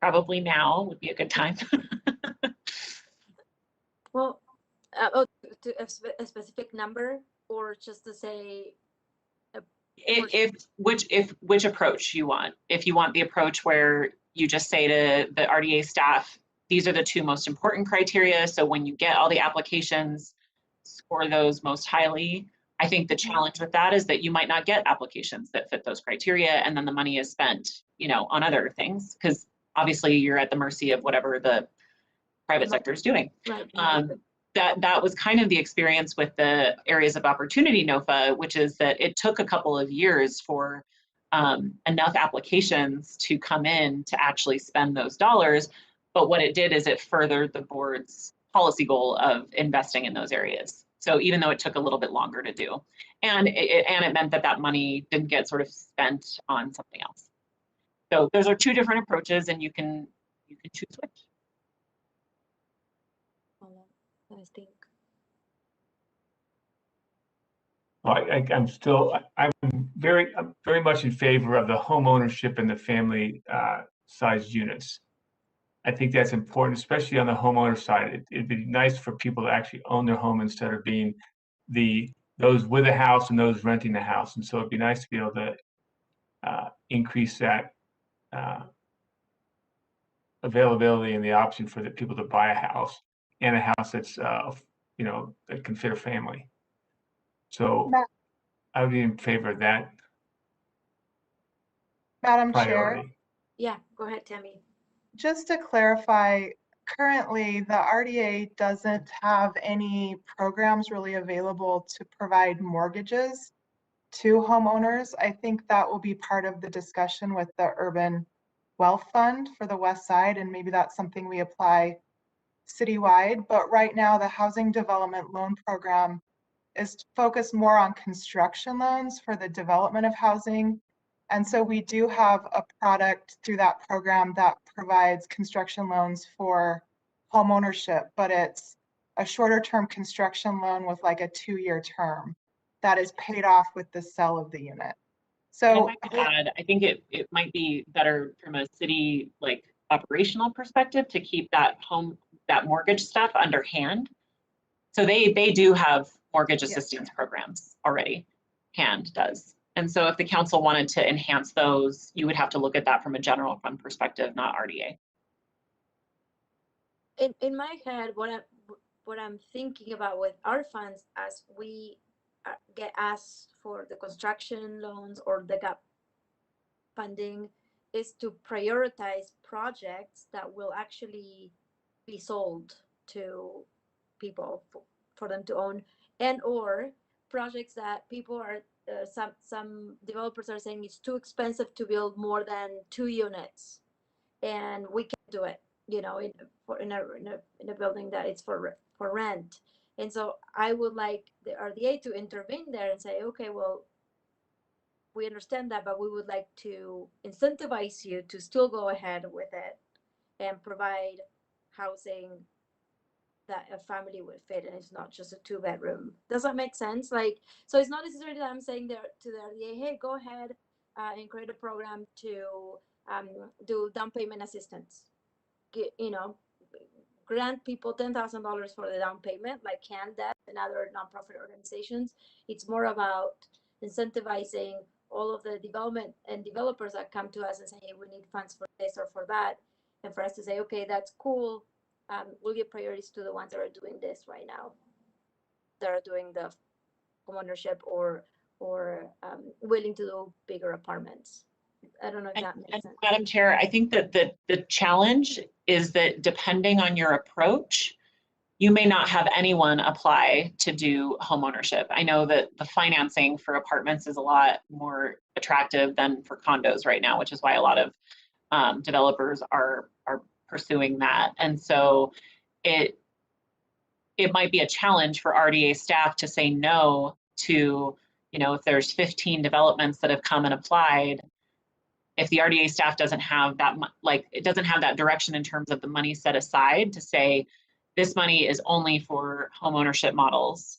Probably now would be a good time. Well, to a specific number, or just to say which approach you want. If you want the approach where you just say to the RDA staff, these are the two most important criteria, so when you get all the applications, score those most highly. I think the challenge with that is that you might not get applications that fit those criteria, and then the money is spent, you know, on other things, because obviously you're at the mercy of whatever the private sector is doing. Right. That was kind of the experience with the areas of opportunity NOFA, which is that it took a couple of years for enough applications to come in to actually spend those dollars. But what it did is it furthered the board's policy goal of investing in those areas. So even though it took a little bit longer to do, and it meant that that money didn't get sort of spent on something else. So those are two different approaches, and you can choose which. I think. Well, I'm very much in favor of the home ownership and the family sized units. I think that's important, especially on the homeowner side. It'd be nice for people to actually own their home instead of being those with a house and those renting the house. And so it'd be nice to be able to increase that availability and the option for the people to buy a house and a house that's that can fit a family. So I would be in favor of that Madam Chair, priority. Yeah, go ahead, Tammy. just to clarify, currently the RDA doesn't have any programs really available to provide mortgages to homeowners. I think that will be part of the discussion with the Urban Wealth Fund for the West Side, and maybe that's something we apply citywide. But right now, the Housing Development Loan Program is focused more on construction loans for the development of housing. And so we do have a product through that program that provides construction loans for home ownership, but it's a shorter term construction loan with like a 2-year term that is paid off with the sale of the unit. So And if I could add, I think it might be better from a city like operational perspective to keep that mortgage stuff underhand. So they do have mortgage assistance programs already. HAND does. And so if the council wanted to enhance those, you would have to look at that from a general fund perspective, not RDA. In my head, what I'm thinking about with our funds, as we get asked for the construction loans or the gap funding, is to prioritize projects that will actually be sold to people for them to own, and or projects that people are some developers are saying it's too expensive to build more than 2 units, and we can do it, in a building that it's for rent. And so I would like the RDA to intervene there and say, okay, well, we understand that, but we would like to incentivize you to still go ahead with it and provide housing that a family would fit, and it's not just a 2-bedroom. Does that make sense? So it's not necessarily that I'm saying there to the RDA, hey, go ahead and create a program to do down payment assistance. Grant people $10,000 for the down payment, like CanDebt and other nonprofit organizations. It's more about incentivizing all of the development and developers that come to us and say, hey, we need funds for this or for that. And for us to say, okay, that's cool. We'll give priorities to the ones that are doing this right now, that are doing the homeownership or willing to do bigger apartments. I don't know if that makes sense. Madam Chair, I think that the challenge is that depending on your approach, you may not have anyone apply to do homeownership. I know that the financing for apartments is a lot more attractive than for condos right now, which is why a lot of developers are pursuing that. And so it might be a challenge for RDA staff to say no to, if there's 15 developments that have come and applied, if the RDA staff doesn't have that, it doesn't have that direction in terms of the money set aside to say, this money is only for homeownership models,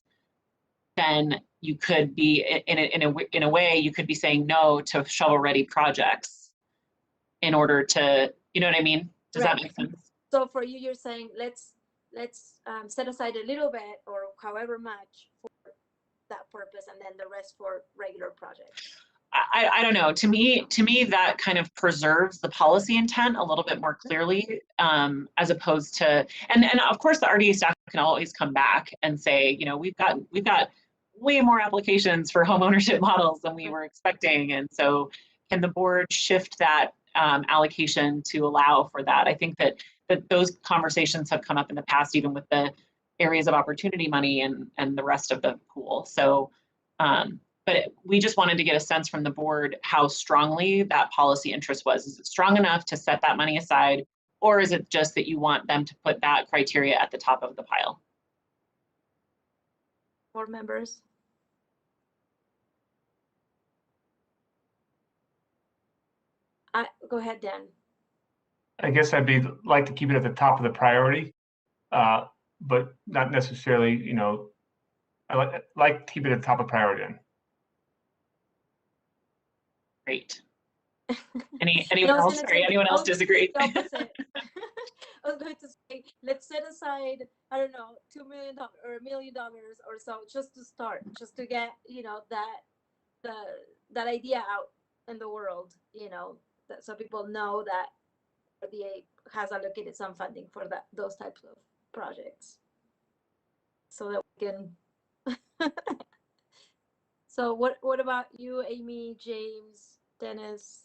then you could be, in a way, you could be saying no to shovel-ready projects in order to, you know what I mean? Does that make sense? So for you, you're saying let's set aside a little bit or however much for that purpose, and then the rest for regular projects. I don't know. To me, that kind of preserves the policy intent a little bit more clearly, as opposed to, and of course the RDA staff can always come back and say, we've got way more applications for homeownership models than we were expecting, and so can the board shift that allocation to allow for that? I think that those conversations have come up in the past, even with the areas of opportunity money and the rest of the pool. So. But we just wanted to get a sense from the board how strongly that policy interest was. Is it strong enough to set that money aside, or is it just that you want them to put that criteria at the top of the pile? Board members? Go ahead, Dan. I guess I'd like to keep it at the top of the priority. but not necessarily, you know, I like to keep it at the top of priority. Then. Great. And Anyone I was else? gonna Sorry, say anyone I else was gonna say disagree? the opposite. I was going to say, let's set aside, I don't know, $2 million or $1 million or so, just to start, just to get, you know, that idea out in the world, you know, that so people know that RDA has allocated some funding for those types of projects, so that we can. So what about you, Amy, James, Dennis?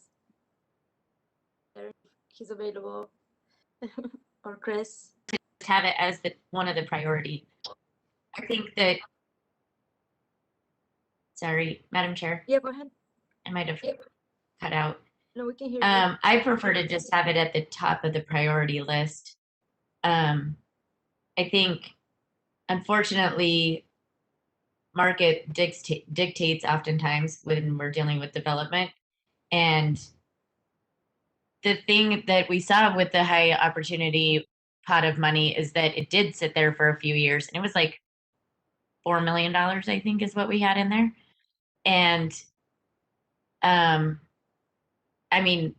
He's available. Or Chris? Have it as one of the priority. I think that, sorry, Madam Chair, Yeah, go ahead. I might have cut out. No, we can hear you. I prefer to just have it at the top of the priority list. I think, unfortunately, market dictates oftentimes when we're dealing with development. And the thing that we saw with the high opportunity pot of money is that it did sit there for a few years, and it was like $4 million, I think, is what we had in there. And I mean,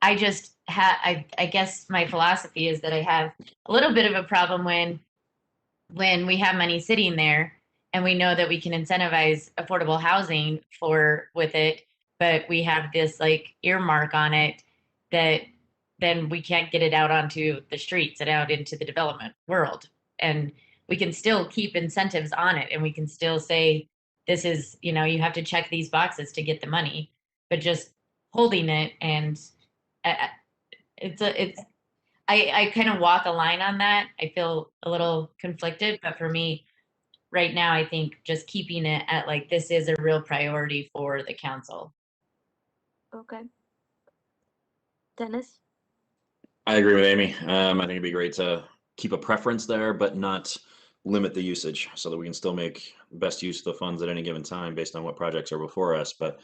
I just I guess my philosophy is that I have a little bit of a problem when we have money sitting there and we know that we can incentivize affordable housing with it, but we have this like earmark on it that then we can't get it out onto the streets and out into the development world. And we can still keep incentives on it, and we can still say, this is, you know, you have to check these boxes to get the money, but just holding it, and I kind of walk a line on that. I feel a little conflicted, but for me right now, I think just keeping it at like, this is a real priority for the council. Okay. Dennis? I agree with Amy. I think it'd be great to keep a preference there, but not limit the usage so that we can still make the best use of the funds at any given time based on what projects are before us. But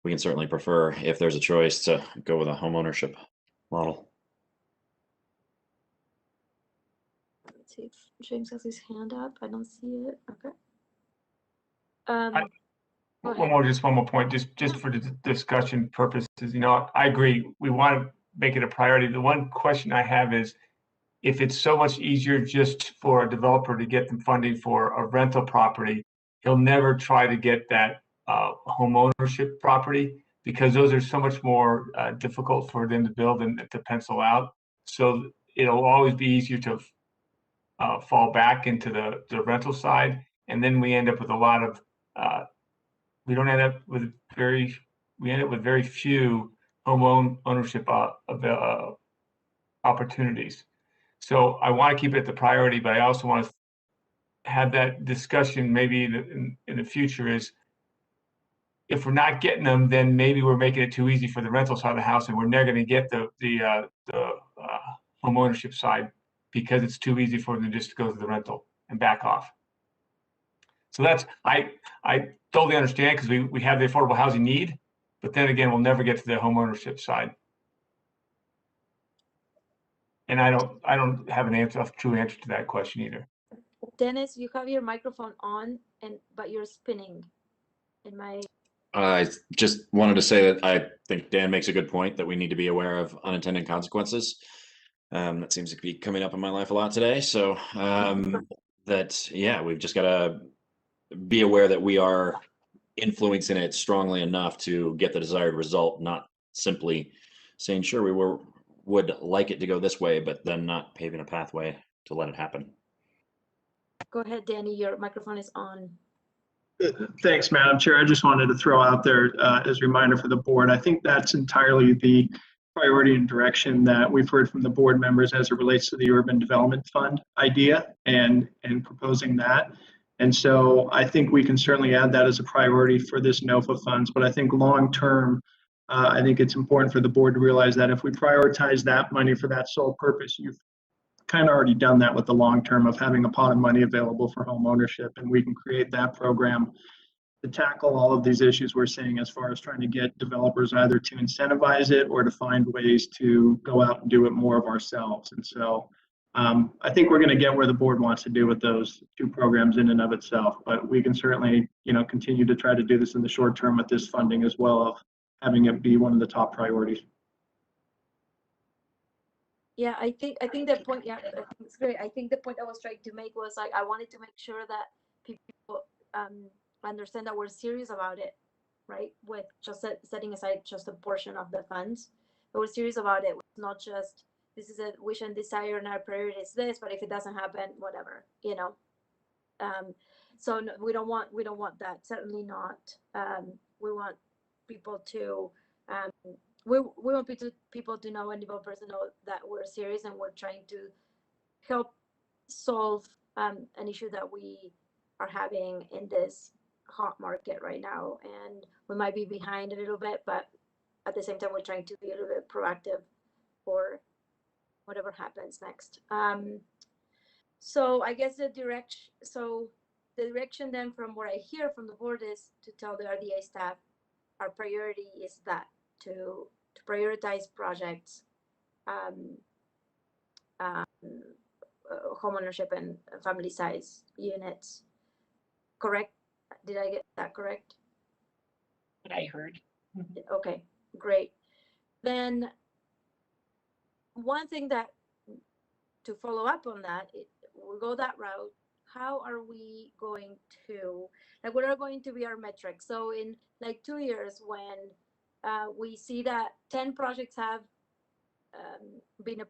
we can certainly prefer, if there's a choice, to go with a homeownership model. Let's see if James has his hand up. I don't see it. Okay. One more point, just for the discussion purposes. You know, I agree. We want to make it a priority. The one question I have is, if it's so much easier just for a developer to get them funding for a rental property, he'll never try to get that home ownership property, because those are so much more difficult for them to build and to pencil out. So it'll always be easier to fall back into the rental side, and then we end up with a lot of we end up with very few ownership opportunities. So I want to keep it the priority, but I also want to have that discussion maybe in the future is, if we're not getting them, then maybe we're making it too easy for the rental side of the house, and we're never going to get the home ownership side because it's too easy for them just to go to the rental and back off. So that's, I totally understand, because we have the affordable housing need, but then again, we'll never get to the home ownership side. And I don't have a true answer to that question either. Dennis, you have your microphone on, but you're spinning. I just wanted to say that I think Dan makes a good point, that we need to be aware of unintended consequences. That seems to be coming up in my life a lot today. So we've just got to be aware that we are influencing it strongly enough to get the desired result, not simply saying, sure, we would like it to go this way, but then not paving a pathway to let it happen. Go ahead, Danny, your microphone is on. Thanks, Madam Chair. I just wanted to throw out there as a reminder for the board, I think that's entirely the priority and direction that we've heard from the board members as it relates to the Urban Development Fund idea and proposing that. And so I think we can certainly add that as a priority for this NOFA funds, but I think long-term, I think it's important for the board to realize that if we prioritize that money for that sole purpose, you've kind of already done that with the long-term of having a pot of money available for home ownership, and we can create that program to tackle all of these issues we're seeing as far as trying to get developers either to incentivize it or to find ways to go out and do it more of ourselves. And so I think we're going to get where the board wants to do with those two programs in and of itself, but we can certainly, continue to try to do this in the short term with this funding as well of having it be one of the top priorities. Yeah, I think the point, yeah, I think it's great. I think the point I was trying to make was like, I wanted to make sure that people understand that we're serious about it, right? With just setting aside just a portion of the funds, but we're serious about it. It's not just, this is a wish and desire and our priority is this, but if it doesn't happen, whatever, so no, we don't want that, certainly not. We want people to, we want people to know and developers to know that we're serious and we're trying to help solve an issue that we are having in this hot market right now. And we might be behind a little bit, but at the same time, we're trying to be a little bit proactive for whatever happens next. So I guess the direction then from what I hear from the board is to tell the RDA staff our priority is that to prioritize projects, homeownership and family size units. Correct? Did I get that correct? What I heard. Okay, great. Then one thing that to follow up on that, we'll go that route. How are we going to, like, what are going to be our metrics? So in like 2 years, when we see that 10 projects have been,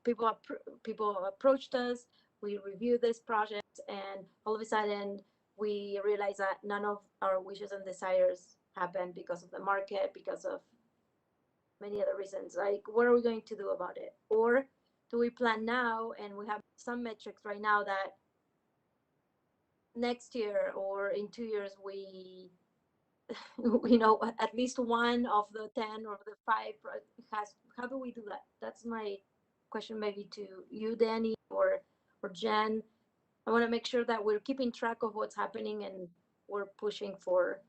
people approached us, we reviewed this project, and all of a sudden we realize that none of our wishes and desires happened because of the market, because of many other reasons. Like, what are we going to do about it? Or do we plan now, and we have some metrics right now that next year or in 2 years we at least one of the 10 or the 5 has, how do we do that? That's my question, maybe to you, Danny, or Jen. I want to make sure that we're keeping track of what's happening and we're pushing for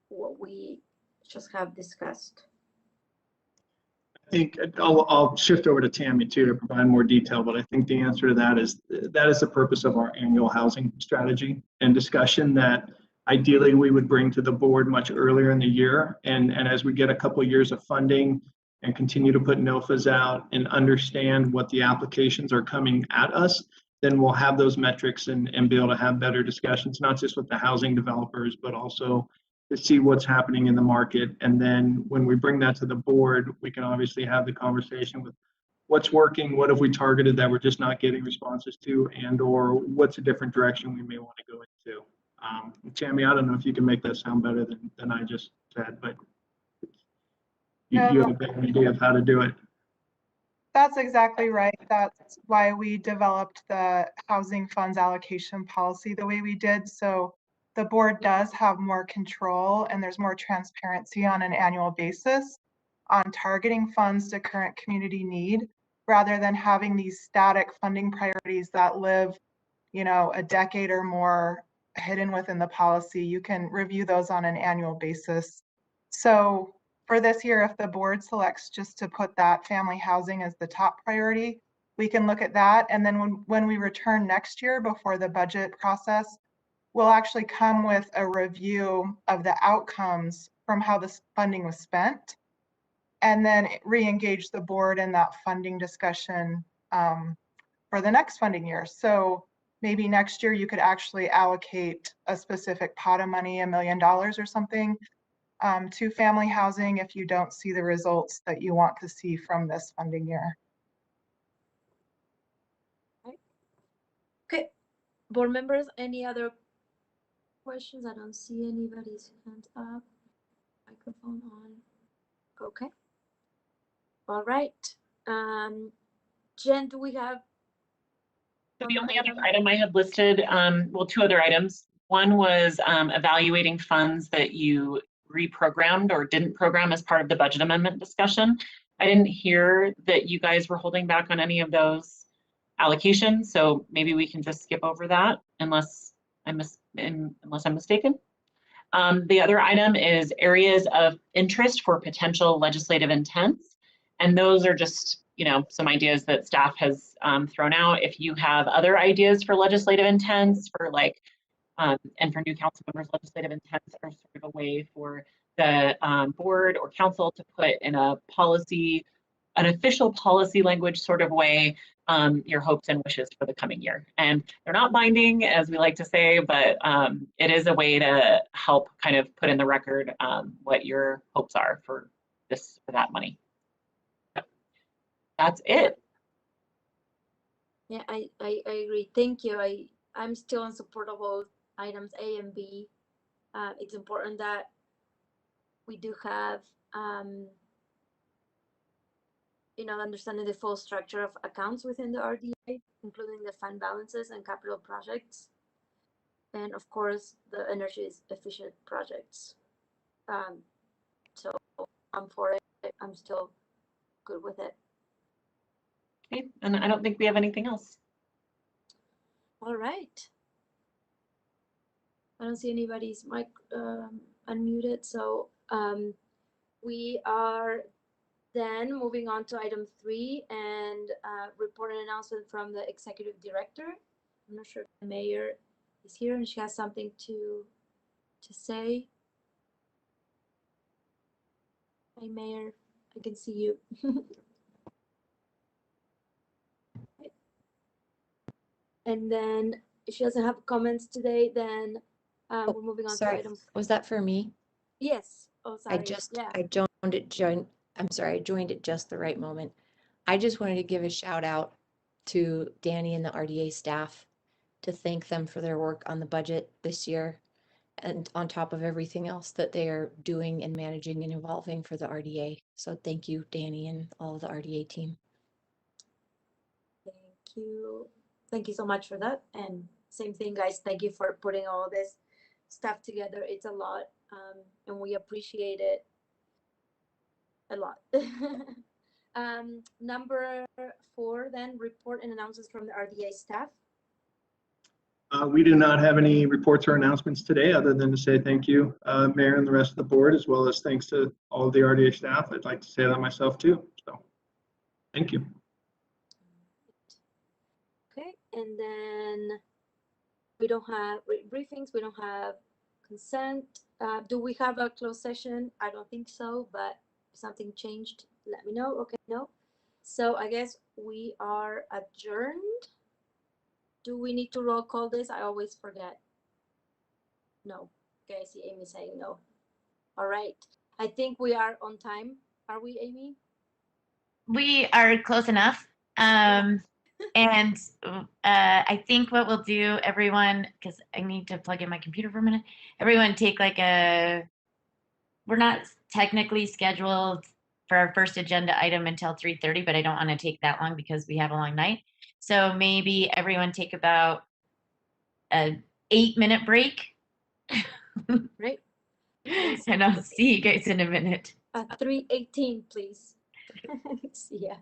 what we just have discussed. I think I'll shift over to Tammy too to provide more detail, but I think the answer to that is the purpose of our annual housing strategy and discussion that ideally we would bring to the board much earlier in the year. And as we get a couple of years of funding and continue to put NOFAs out and understand what the applications are coming at us, then we'll have those metrics and be able to have better discussions, not just with the housing developers, but also to see what's happening in the market. And then when we bring that to the board, we can obviously have the conversation with what's working, what have we targeted that we're just not getting responses to, and or what's a different direction we may want to go into. Tammy, I don't know if you can make that sound better than I just said, but you have a better idea of how to do it. That's exactly right. That's why we developed the housing funds allocation policy the way we did. So the board does have more control and there's more transparency on an annual basis on targeting funds to current community need, rather than having these static funding priorities that live, a decade or more hidden within the policy. You can review those on an annual basis. So for this year, if the board selects just to put that family housing as the top priority, we can look at that. And then when we return next year before the budget process, we'll actually come with a review of the outcomes from how this funding was spent, and then re-engage the board in that funding discussion for the next funding year. So maybe next year you could actually allocate a specific pot of money, $1 million or something, to family housing if you don't see the results that you want to see from this funding year. Okay, board members, any other questions? I don't see anybody's hand up. Microphone on. Okay. All right. Jen, do we have? The only other item I had listed, well, 2 other items. One was evaluating funds that you reprogrammed or didn't program as part of the budget amendment discussion. I didn't hear that you guys were holding back on any of those allocations, so maybe we can just skip over that unless I'm mistaken. The other item is areas of interest for potential legislative intents, and those are just some ideas that staff has thrown out. If you have other ideas for legislative intents, for like, and for new council members, legislative intents are sort of a way for the board or council to put in a policy, an official policy language sort of way, your hopes and wishes for the coming year. And they're not binding, as we like to say, but it is a way to help kind of put in the record what your hopes are for this or that money. So that's it. Yeah, I agree. Thank you. I'm still in support of both items A and B. It's important that we do have understanding the full structure of accounts within the RDA, including the fund balances and capital projects, and of course the energy efficient projects. So I'm for it. I'm still good with it. Okay, and I don't think we have anything else. All right. I don't see anybody's mic unmuted, so we are then moving on to item 3 and report and announcement from the executive director. I'm not sure if the mayor is here and she has something to say. Hi, Mayor. I can see you. And then if she doesn't have comments today, then we're moving on to item. Was that for me? Yes. Oh, sorry. I joined it just the right moment. I just wanted to give a shout out to Danny and the RDA staff to thank them for their work on the budget this year and on top of everything else that they are doing and managing and evolving for the RDA. So thank you, Danny, and all of the RDA team. Thank you. Thank you so much for that. And same thing, guys. Thank you for putting all this stuff together. It's a lot, and we appreciate it a lot. Number 4, then, report and announcements from the RDA staff. We do not have any reports or announcements today, other than to say thank you, Mayor and the rest of the board, as well as thanks to all of the RDA staff. I'd like to say that myself too. So thank you. Okay, and then we don't have briefings. We don't have consent. Do we have a closed session? I don't think so, but if something changed, let me know. Okay, no. So I guess we are adjourned. Do we need to roll call this? I always forget. No. Okay, I see Amy saying no. All right. I think we are on time. Are we, Amy? We are close enough. And I think what we'll do, everyone, because I need to plug in my computer for a minute. Everyone take like we're not technically scheduled for our first agenda item until 3:30, but I don't want to take that long because we have a long night. So maybe everyone take about an 8-minute break. Right. And I'll see you guys in a minute. 3:18, please. See ya.